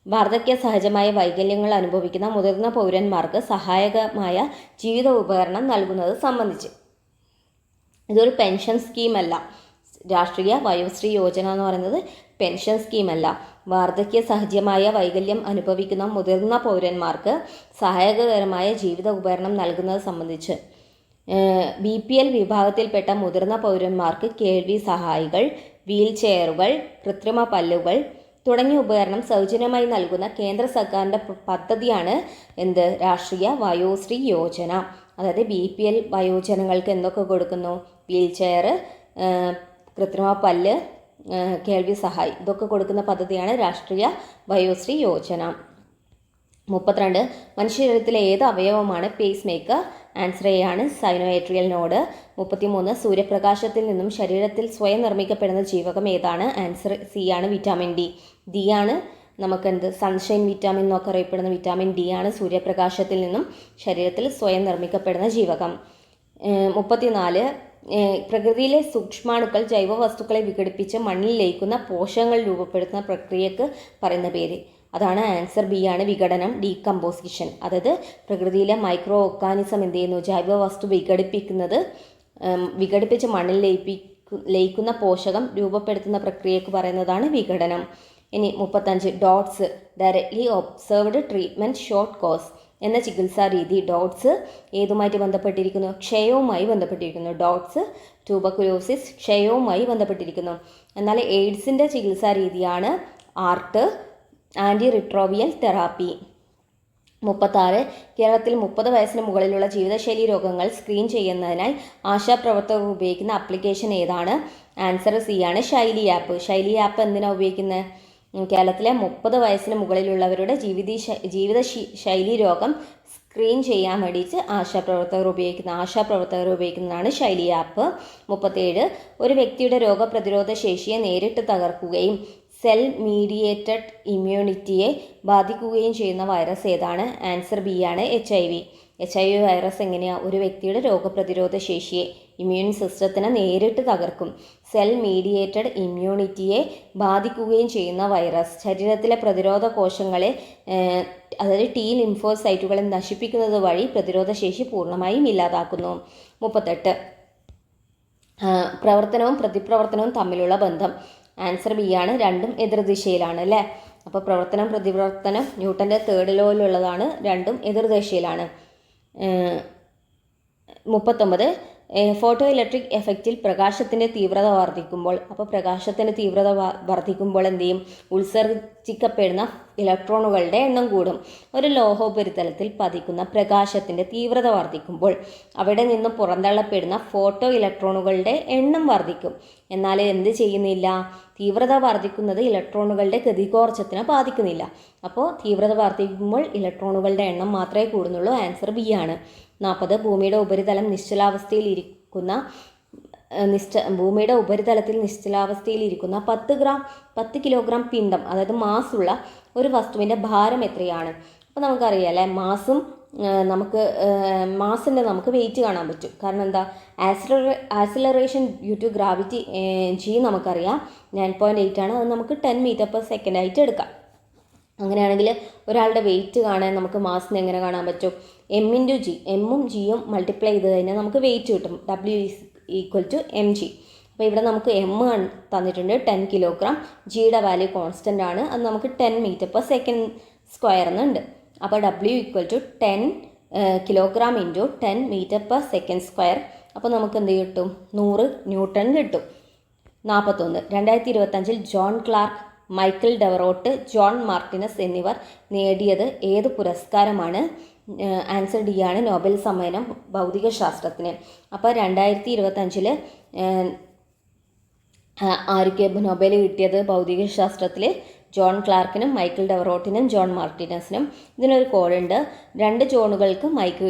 വാർദ്ധക്യ സഹജമായ വൈകല്യങ്ങൾ അനുഭവിക്കുന്ന മുതിർന്ന പൗരന്മാർക്ക് സഹായകമായ ജീവിത ഉപകരണം നൽകുന്നത് സംബന്ധിച്ച്. ഇതൊരു പെൻഷൻ സ്കീമല്ല. രാഷ്ട്രീയ വയോശ്രീ യോജന എന്ന് പറയുന്നത് പെൻഷൻ സ്കീമല്ല. വാർദ്ധക്യ സഹജമായ വൈകല്യം അനുഭവിക്കുന്ന മുതിർന്ന പൗരന്മാർക്ക് സഹായകരമായ ജീവിത ഉപകരണം നൽകുന്നത് സംബന്ധിച്ച്. BPL വിഭാഗത്തിൽപ്പെട്ട മുതിർന്ന പൗരന്മാർക്ക് കേൾവി സഹായികൾ, വീൽ ചെയറുകൾ, കൃത്രിമ പല്ലുകൾ തുടങ്ങിയ ഉപകരണം സൗജന്യമായി നൽകുന്ന കേന്ദ്ര സർക്കാരിൻ്റെ പദ്ധതിയാണ് എന്ത്? രാഷ്ട്രീയ വയോശ്രീ യോജന. അതായത് BPL വയോജനങ്ങൾക്ക് എന്തൊക്കെ കൊടുക്കുന്നു? വീൽ ചെയർ, കൃത്രിമ പല്ല്, കേൾവി സഹായി, ഇതൊക്കെ കൊടുക്കുന്ന പദ്ധതിയാണ് രാഷ്ട്രീയ വയോശ്രീ യോജന. 32 മനുഷ്യശരീരത്തിലെ ഏത് അവയവമാണ് പേസ് മേക്കർ? ആൻസർ എ ആണ്, സൈനോഏട്രിയൽ നോഡ്. 33 സൂര്യപ്രകാശത്തിൽ നിന്നും ശരീരത്തിൽ സ്വയം നിർമ്മിക്കപ്പെടുന്ന ജീവകം ഏതാണ്? ആൻസർ സി ആണ്, വിറ്റാമിൻ ഡി. ഡി ആണ് നമുക്കെന്ത്? സൺഷൈൻ വിറ്റാമിൻ എന്നൊക്കെ അറിയപ്പെടുന്ന വിറ്റാമിൻ ഡി ആണ് സൂര്യപ്രകാശത്തിൽ നിന്നും ശരീരത്തിൽ സ്വയം നിർമ്മിക്കപ്പെടുന്ന ജീവകം. 34 പ്രകൃതിയിലെ സൂക്ഷ്മാണുക്കൾ ജൈവവസ്തുക്കളെ വിഘടിപ്പിച്ച് മണ്ണിൽ ലയിക്കുന്ന പോഷകങ്ങൾ രൂപപ്പെടുത്തുന്ന പ്രക്രിയക്ക് പറയുന്ന പേര്? അതാണ് ആൻസർ ബി ആണ്, വിഘടനം, ഡീകമ്പോസിഷൻ. അതായത് പ്രകൃതിയിലെ മൈക്രോ ഓർഗാനിസം എന്ത് ചെയ്യുന്നു? ജൈവവസ്തു വിഘടിപ്പിച്ച് മണ്ണിൽ ലയിക്കുന്ന പോഷകം രൂപപ്പെടുത്തുന്ന പ്രക്രിയക്ക് പറയുന്നതാണ് വിഘടനം. ഇനി 35 dots directly observed treatment short course എന്ന ചികിത്സാ രീതി. ഡോട്ട്സ് ഏതുമായിട്ട് ബന്ധപ്പെട്ടിരിക്കുന്നു? ക്ഷയവുമായി ബന്ധപ്പെട്ടിരിക്കുന്നു. ഡോട്ട്സ് ട്യൂബർകുലോസിസ് ക്ഷയവുമായി ബന്ധപ്പെട്ടിരിക്കുന്നു. എന്നാൽ എയ്ഡ്സിൻ്റെ ചികിത്സാ രീതിയാണ് ആർട്ട് ആൻറ്റി റിട്രോവിയൽ തെറാപ്പി. 36 കേരളത്തിൽ 30 വയസ്സിന് മുകളിലുള്ള ജീവിതശൈലി രോഗങ്ങൾ സ്ക്രീൻ ചെയ്യുന്നതിനായി ആശാപ്രവർത്തകർ ഉപയോഗിക്കുന്ന ആപ്ലിക്കേഷൻ ഏതാണ്? ആൻസർ സി ആണ്, ശൈലി ആപ്പ്. ശൈലി ആപ്പ് എന്തിനാണ് ഉപയോഗിക്കുന്നത്? കേരളത്തിലെ 30 വയസ്സിന് മുകളിലുള്ളവരുടെ ജീവിതശൈലി രോഗം സ്ക്രീൻ ചെയ്യാൻ വേണ്ടിയിട്ട് ആശാപ്രവർത്തകർ ഉപയോഗിക്കുന്നതാണ് ശൈലി ആപ്പ്. 37 ഒരു വ്യക്തിയുടെ രോഗപ്രതിരോധ ശേഷിയെ നേരിട്ട് തകർക്കുകയും സെൽ മീഡിയേറ്റഡ് ഇമ്മ്യൂണിറ്റിയെ ബാധിക്കുകയും ചെയ്യുന്ന വൈറസ് ഏതാണ്? ആൻസർ ബി ആണ് HIV. HIV വൈറസ് എങ്ങനെയാണ് ഒരു വ്യക്തിയുടെ രോഗപ്രതിരോധ ശേഷിയെ, ഇമ്മ്യൂൺ സിസ്റ്റത്തിനെ നേരിട്ട് തകർക്കും. സെൽ മീഡിയേറ്റഡ് ഇമ്മ്യൂണിറ്റിയെ ബാധിക്കുകയും ചെയ്യുന്ന വൈറസ് ശരീരത്തിലെ പ്രതിരോധ കോശങ്ങളെ അതായത് T ലിംഫോസൈറ്റുകളെ നശിപ്പിക്കുന്നത് വഴി പ്രതിരോധ ശേഷി പൂർണ്ണമായും ഇല്ലാതാക്കുന്നു. 38 പ്രവർത്തനവും പ്രതിപ്രവർത്തനവും തമ്മിലുള്ള ബന്ധം. ആൻസർ ബി ആണ്, രണ്ടും എതിർദിശയിലാണ് അല്ലേ. അപ്പോൾ പ്രവർത്തനം പ്രതിപ്രവർത്തനം ന്യൂട്ടൻ്റെ തേർഡ് ലോയിലുള്ളതാണ്, രണ്ടും എതിർദിശയിലാണ്. 39 ഫോട്ടോ ഇലക്ട്രിക് എഫക്റ്റിൽ പ്രകാശത്തിൻ്റെ തീവ്രത വർദ്ധിക്കുമ്പോൾ, അപ്പോൾ പ്രകാശത്തിൻ്റെ തീവ്രത വർദ്ധിക്കുമ്പോൾ എന്ത് ചെയ്യും? ഉത്സർജിക്കപ്പെടുന്ന ഇലക്ട്രോണുകളുടെ എണ്ണം കൂടും. ഒരു ലോഹോപരിതലത്തിൽ പതിക്കുന്ന പ്രകാശത്തിൻ്റെ തീവ്രത വർദ്ധിക്കുമ്പോൾ അവിടെ നിന്ന് പുറന്തള്ളപ്പെടുന്ന ഫോട്ടോ ഇലക്ട്രോണുകളുടെ എണ്ണം വർദ്ധിക്കും. എന്നാൽ എന്ത് ചെയ്യുന്നില്ല? തീവ്രത വർദ്ധിക്കുന്നത് ഇലക്ട്രോണുകളുടെ ഗതികോർജ്ജത്തിനെ ബാധിക്കുന്നില്ല. അപ്പോൾ തീവ്രത വർദ്ധിക്കുമ്പോൾ ഇലക്ട്രോണുകളുടെ എണ്ണം മാത്രമേ കൂടുന്നുള്ളൂ. ആൻസർ ബി ആണ്. 40 ഭൂമിയുടെ ഉപരിതലത്തിൽ നിശ്ചലാവസ്ഥയിൽ ഇരിക്കുന്ന 10 കിലോഗ്രാം പിണ്ഡം, അതായത് മാസുള്ള ഒരു വസ്തുവിൻ്റെ ഭാരം എത്രയാണ്? അപ്പോൾ നമുക്കറിയാം അല്ലേ, മാസിൻ്റെ നമുക്ക് വെയിറ്റ് കാണാൻ പറ്റും. കാരണം എന്താ? Acceleration due to gravity G നമുക്കറിയാം 9.8 ആണ്. അത് നമുക്ക് 10 മീറ്റർ/സെക്കൻഡ് ആയിട്ട് എടുക്കാം. അങ്ങനെയാണെങ്കിൽ ഒരാളുടെ വെയിറ്റ് കാണാൻ നമുക്ക് മാസിനെ എങ്ങനെ കാണാൻ പറ്റും? M×G, എമ്മും ജിയും മൾട്ടിപ്ലൈ ചെയ്ത് കഴിഞ്ഞാൽ നമുക്ക് വെയിറ്റ് കിട്ടും. W=mg. അപ്പോൾ ഇവിടെ നമുക്ക് M തന്നിട്ടുണ്ട് 10 കിലോഗ്രാം, ജിയുടെ വാല്യൂ കോൺസ്റ്റൻ്റ് ആണ്, അത് നമുക്ക് 10 മീറ്റർ/സെക്കൻഡ് എന്നുണ്ട്. അപ്പോൾ W=10 കിലോഗ്രാം ഇൻറ്റു 10 മീറ്റർ/സെക്കൻഡ്. അപ്പോൾ നമുക്ക് എന്ത് കിട്ടും? 100 ന്യൂട്ടൺ കിട്ടും. 41 2025 John Clarke, Michael Devoret, John Martinis എന്നിവർ നേടിയത് ഏത് പുരസ്കാരമാണ്? ആൻസർ ഡി ആണ്, നോബൽ സമ്മാനം ഭൗതികശാസ്ത്രത്തിന്. അപ്പോൾ 2025 ആർക്ക് നൊബേൽ കിട്ടിയത്? ഭൗതികശാസ്ത്രത്തിൽ ജോൺ ക്ലാർക്കിനും മൈക്കിൾ ഡെവറോട്ടിനും ജോൺ മാർട്ടിനസിനും. ഇതിനൊരു കോഡുണ്ട്. 2 ജോണുകൾക്ക് മൈക്ക്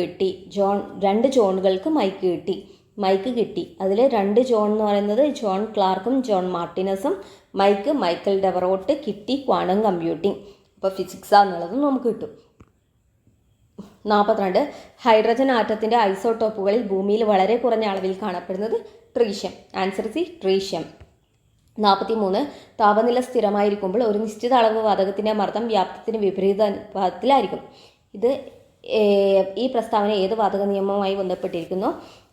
കിട്ടി. അതിൽ 2 ജോൺ എന്ന് പറയുന്നത് ജോൺ ക്ലാർക്കും ജോൺ മാർട്ടിനസും, മൈക്കിൾ ഡെവറോട്ട് കിട്ടി ക്വാണ്ടം കമ്പ്യൂട്ടിംഗ്. അപ്പോൾ ഫിസിക്സാന്നുള്ളത് നമുക്ക് കിട്ടും. 42 ഹൈഡ്രജൻ ആറ്റത്തിൻ്റെ ഐസോട്ടോപ്പുകളിൽ ഭൂമിയിൽ വളരെ കുറഞ്ഞ അളവിൽ കാണപ്പെടുന്നത് ട്രീഷ്യം. Answer C, tritium. 43 താപനില സ്ഥിരമായിരിക്കുമ്പോൾ ഒരു നിശ്ചിത അളവ് വാതകത്തിൻ്റെ മർദ്ദം വ്യാപ്തത്തിന് വിപരീത അനുപാതത്തിലായിരിക്കും. ഈ പ്രസ്താവന ഏത് വാതക നിയമവുമായി ബന്ധപ്പെട്ടിരിക്കുന്നു?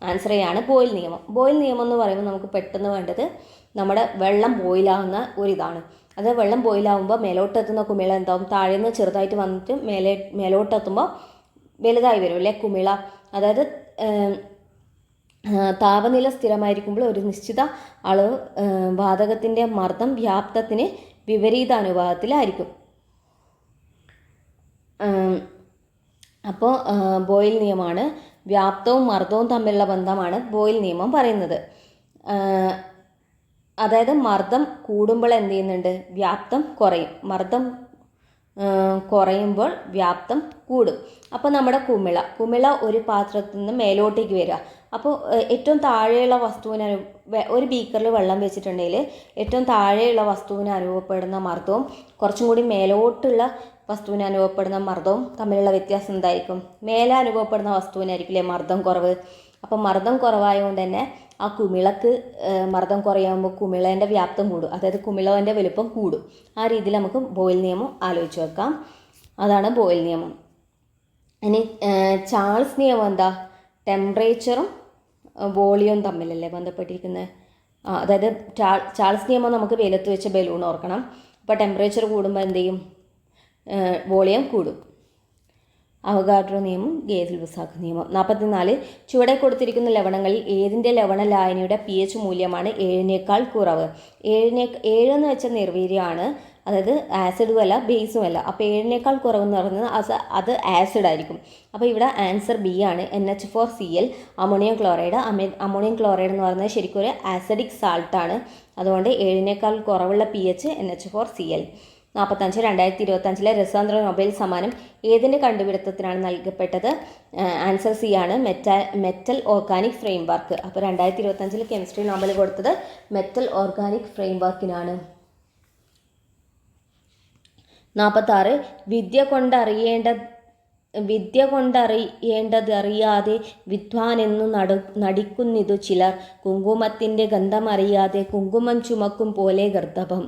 ആൻസർ എ ആണ്, ബോയിൽ നിയമം. ബോയിൽ നിയമം എന്ന് പറയുമ്പോൾ നമുക്ക് പെട്ടെന്ന് വേണ്ടത് നമ്മുടെ വെള്ളം ബോയിലാവുന്ന ഒരിതാണ്. അത് വെള്ളം ബോയിലാവുമ്പോൾ മേലോട്ടെത്തുന്ന കുമിള എന്താവും? താഴെ നിന്ന് ചെറുതായിട്ട് വന്നിട്ട് മേലോട്ടെത്തുമ്പോൾ വലുതായി വരും അല്ലേ കുമിള. അതായത് താപനില സ്ഥിരമായിരിക്കുമ്പോൾ ഒരു നിശ്ചിത അളവ് വാതകത്തിൻ്റെ മർദ്ദം വ്യാപ്തത്തിന് വിപരീത അനുപാതത്തിലായിരിക്കും. അപ്പോൾ ബോയിൽ നിയമമാണ്. വ്യാപ്തവും മർദ്ദവും തമ്മിലുള്ള ബന്ധമാണ് ബോയിൽ നിയമം പറയുന്നത്. അതായത് മർദ്ദം കൂടുമ്പോൾ എന്ത് ചെയ്യുന്നുണ്ട്? വ്യാപ്തം കുറയും. മർദ്ദം കുറയുമ്പോൾ വ്യാപ്തം കൂടും. അപ്പോൾ നമ്മുടെ കുമിള ഒരു പാത്രത്തിൽ നിന്ന് മേലോട്ടേക്ക് വരിക. അപ്പോൾ ഏറ്റവും താഴെയുള്ള വസ്തുവിന് ഒരു ബീക്കറിൽ വെള്ളം വെച്ചിട്ടുണ്ടെങ്കിൽ ഏറ്റവും താഴെയുള്ള വസ്തുവിന് അനുഭവപ്പെടുന്ന മർദ്ദവും കുറച്ചും കൂടി മേലോട്ടുള്ള വസ്തുവിന് അനുഭവപ്പെടുന്ന മർദ്ദവും തമ്മിലുള്ള വ്യത്യാസം എന്തായിരിക്കും? മേലെ അനുഭവപ്പെടുന്ന വസ്തുവിനായിരിക്കില്ലേ മർദ്ദം കുറവ്. അപ്പോൾ മർദ്ദം കുറവായതുകൊണ്ട് തന്നെ ആ കുമിളക്ക് മർദ്ദം കുറയാകുമ്പോൾ കുമിളേൻ്റെ വ്യാപ്തം കൂടും, അതായത് കുമിളേൻ്റെ വലുപ്പം കൂടും. ആ രീതിയിൽ നമുക്ക് ബോയിൽ നിയമം ആലോചിച്ച് വെക്കാം. അതാണ് ബോയിൽ നിയമം. ഇനി ചാൾസ് നിയമം എന്താ? ടെമ്പറേച്ചറും വോളിയവും തമ്മിലല്ലേ ബന്ധപ്പെട്ടിരിക്കുന്നത്. അതായത് ചാൾസ് നിയമം നമുക്ക് വെയിലത്ത് വെച്ച ബലൂൺ ഓർക്കണം. അപ്പോൾ ടെമ്പറേച്ചർ കൂടുമ്പോൾ എന്ത് ചെയ്യും? വോളിയം കൂടും. അവഗാഡ്രോ നിയമം, ഗേൽ-ലുസാക്ക് നിയമം. 44 ചുവടെ കൊടുത്തിരിക്കുന്ന ലവണങ്ങളിൽ ഏതിൻ്റെ ലവണ ലായനിയുടെ pH മൂല്യമാണ് 7-നേക്കാൾ കുറവ്? 7 എന്ന് വെച്ചാൽ നിർവീര്യമാണ്, അതായത് ആസിഡും അല്ല ബേസും അല്ല. അപ്പോൾ 7-നേക്കാൾ കുറവെന്ന് പറയുന്നത് അത് ആസിഡ് ആയിരിക്കും. അപ്പോൾ ഇവിടെ ആൻസർ ബി ആണ്, NH4Cl, ammonium chloride. Ammonium chloride എന്ന് പറയുന്നത് ശരിക്കും ഒരു ആസിഡിക് സാൾട്ടാണ്. അതുകൊണ്ട് 7-നേക്കാൾ കുറവുള്ള pH NH4Cl. 45 2025 രസാന്തര നൊബേൽ സമ്മാനം ഏതിൻ്റെ കണ്ടുപിടുത്തത്തിനാണ് നൽകപ്പെട്ടത്? ആൻസർ സി ആണ്, മെറ്റൽ ഓർഗാനിക് ഫ്രെയിം വർക്ക്. അപ്പോൾ 2025 കെമിസ്ട്രി നൊബേൽ കൊടുത്തത് മെറ്റൽ ഓർഗാനിക് ഫ്രെയിം വർക്കിനാണ്. 46 വിദ്യ കൊണ്ടറിയേണ്ടതറിയാതെ വിദ്വാനെന്നു നടിക്കുന്നിതു ചിലർ. കുങ്കുമത്തിൻ്റെ ഗന്ധമറിയാതെ കുങ്കുമം ചുമക്കും പോലെ ഗർദഭം.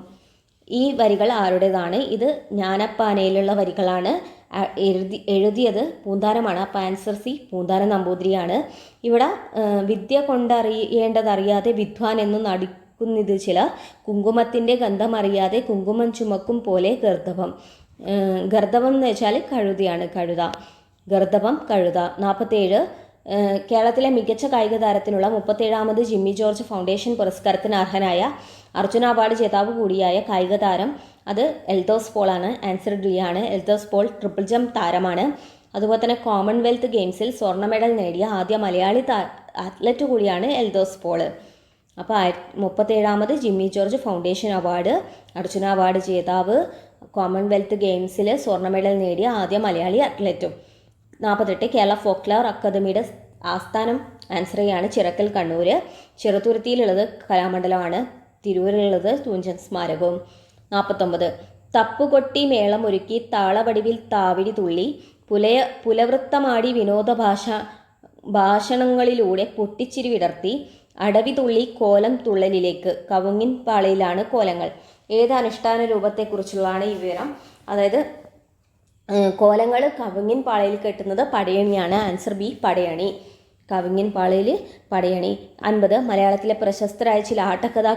ഈ വരികൾ ആരുടേതാണ്? ഇത് ജ്ഞാനപ്പാനയിലുള്ള വരികളാണ്. എഴുതിയത് പൂന്താനമാണ്. അപ്പോൾ ആൻസർ സി, പൂന്താനം നമ്പൂതിരിയാണ്. ഇവിടെ വിദ്യ കൊണ്ടറിയേണ്ടതറിയാതെ വിദ്വാൻ എന്ന് നടിക്കുന്നിത് ചിലർ. കുങ്കുമത്തിൻ്റെ ഗന്ധമറിയാതെ കുങ്കുമം ചുമക്കും പോലെ ഗർദഭം. ഗർദഭം എന്ന് വെച്ചാൽ കഴുതയാണ്, കഴുത. ഗർദഭം, കഴുത. 47 കേരളത്തിലെ മികച്ച കായിക താരത്തിനുള്ള 37ാമത് ജിമ്മി ജോർജ് ഫൗണ്ടേഷൻ പുരസ്കാരത്തിന് അർഹനായ അർജുന അവാർഡ് ജേതാവ് കൂടിയായ കായിക താരം അത് എൽദോസ് പോളാണ്. ആൻസർ ഡി ആണ്. എൽദോസ് പോൾ ട്രിപ്പിൾ ജംപ് താരമാണ്. അതുപോലെ തന്നെ കോമൺവെൽത്ത് ഗെയിംസിൽ സ്വർണ്ണ മെഡൽ നേടിയ ആദ്യ മലയാളി അത്ലറ്റ് കൂടിയാണ് എൽദോസ് പോള്. അപ്പോൾ 37ാമത് Jimmy George foundation award, Arjuna award ജേതാവ്, കോമൺവെൽത്ത് ഗെയിംസിൽ സ്വർണ്ണ മെഡൽ നേടിയ ആദ്യ മലയാളി അത്ലറ്റും. 48 കേരള ഫോക്ലോർ അക്കാദമിയുടെ ആസ്ഥാനം ആൻസർ ചെയ്യാണ് ചിറക്കൽ, കണ്ണൂർ. ചെറുതുരുത്തിയിലുള്ളത് കലാമണ്ഡലമാണ്. തിരൂരിലുള്ളത് തുഞ്ചൻ സ്മാരകവും. 49 തപ്പുകൊട്ടി മേളമൊരുക്കി താളവടിവിൽ താവിടി തുള്ളി പുലവൃത്തമാടി ഭാഷണങ്ങളിലൂടെ പൊട്ടിച്ചിരി വിടർത്തി അടവി തുള്ളി കോലം തുള്ളലിലേക്ക്. കവുങ്ങിൻ പാളയിലാണ് കോലങ്ങൾ. ഏത് അനുഷ്ഠാന രൂപത്തെക്കുറിച്ചുള്ളതാണ് ഈ വിവരം? അതായത് കോലങ്ങൾ കവുങ്ങിൻ പാളയിൽ കെട്ടുന്നത് പടയണിയാണ്. Answer B, Padayani. കവുങ്ങിൻ പാളയിൽ പടയണി. 50 മലയാളത്തിലെ പ്രശസ്തരായ ചില ആട്ടക്കഥാ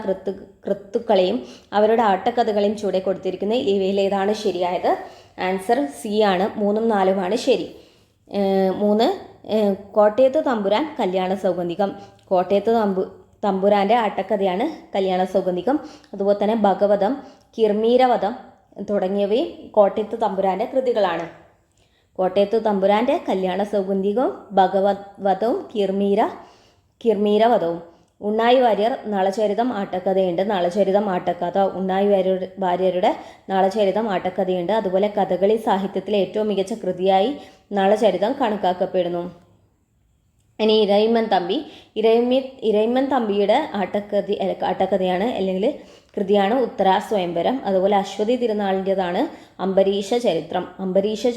കൃത്തുക്കളെയും അവരുടെ ആട്ടക്കഥകളെയും ചൂടെ കൊടുത്തിരിക്കുന്ന ഇവയിൽ ഏതാണ് ശരിയായത്? ആൻസർ സി ആണ്. 3ഉം 4ഉമാണ് ശരി. 3 കോട്ടയത്ത് തമ്പുരാൻ കല്യാണ സൗഗന്ധികം. കോട്ടയത്ത് തമ്പുരാൻ്റെ ആട്ടക്കഥയാണ് കല്യാണ സൗഗന്ധികം. അതുപോലെ തന്നെ ഭഗവതം, കിർമീരവധം തുടങ്ങിയവയും കോട്ടയത്ത് തമ്പുരാൻ്റെ കൃതികളാണ്. കോട്ടയത്ത് തമ്പുരാൻ്റെ കല്യാണ സൗഗന്ധികവും ഭഗവതവും കിർമീരവധവും. ഉണ്ണായി വാര്യർ നളചരിതം ആട്ടക്കഥയുണ്ട്. നളചരിതം ആട്ടക്കഥ ഉണ്ണായി വാര്യരുടെ നളചരിതം ആട്ടക്കഥയുണ്ട്. അതുപോലെ കഥകളി സാഹിത്യത്തിലെ ഏറ്റവും മികച്ച കൃതിയായി നളചരിതം കണക്കാക്കപ്പെടുന്നു. ഇനി ഇരയിമ്മൻ തമ്പിയുടെ ആട്ടക്കഥയാണ് അല്ലെങ്കിൽ കൃതിയാണ് ഉത്തരാ സ്വയംവരം. അതുപോലെ അശ്വതി തിരുനാളിൻ്റെതാണ് അംബരീഷ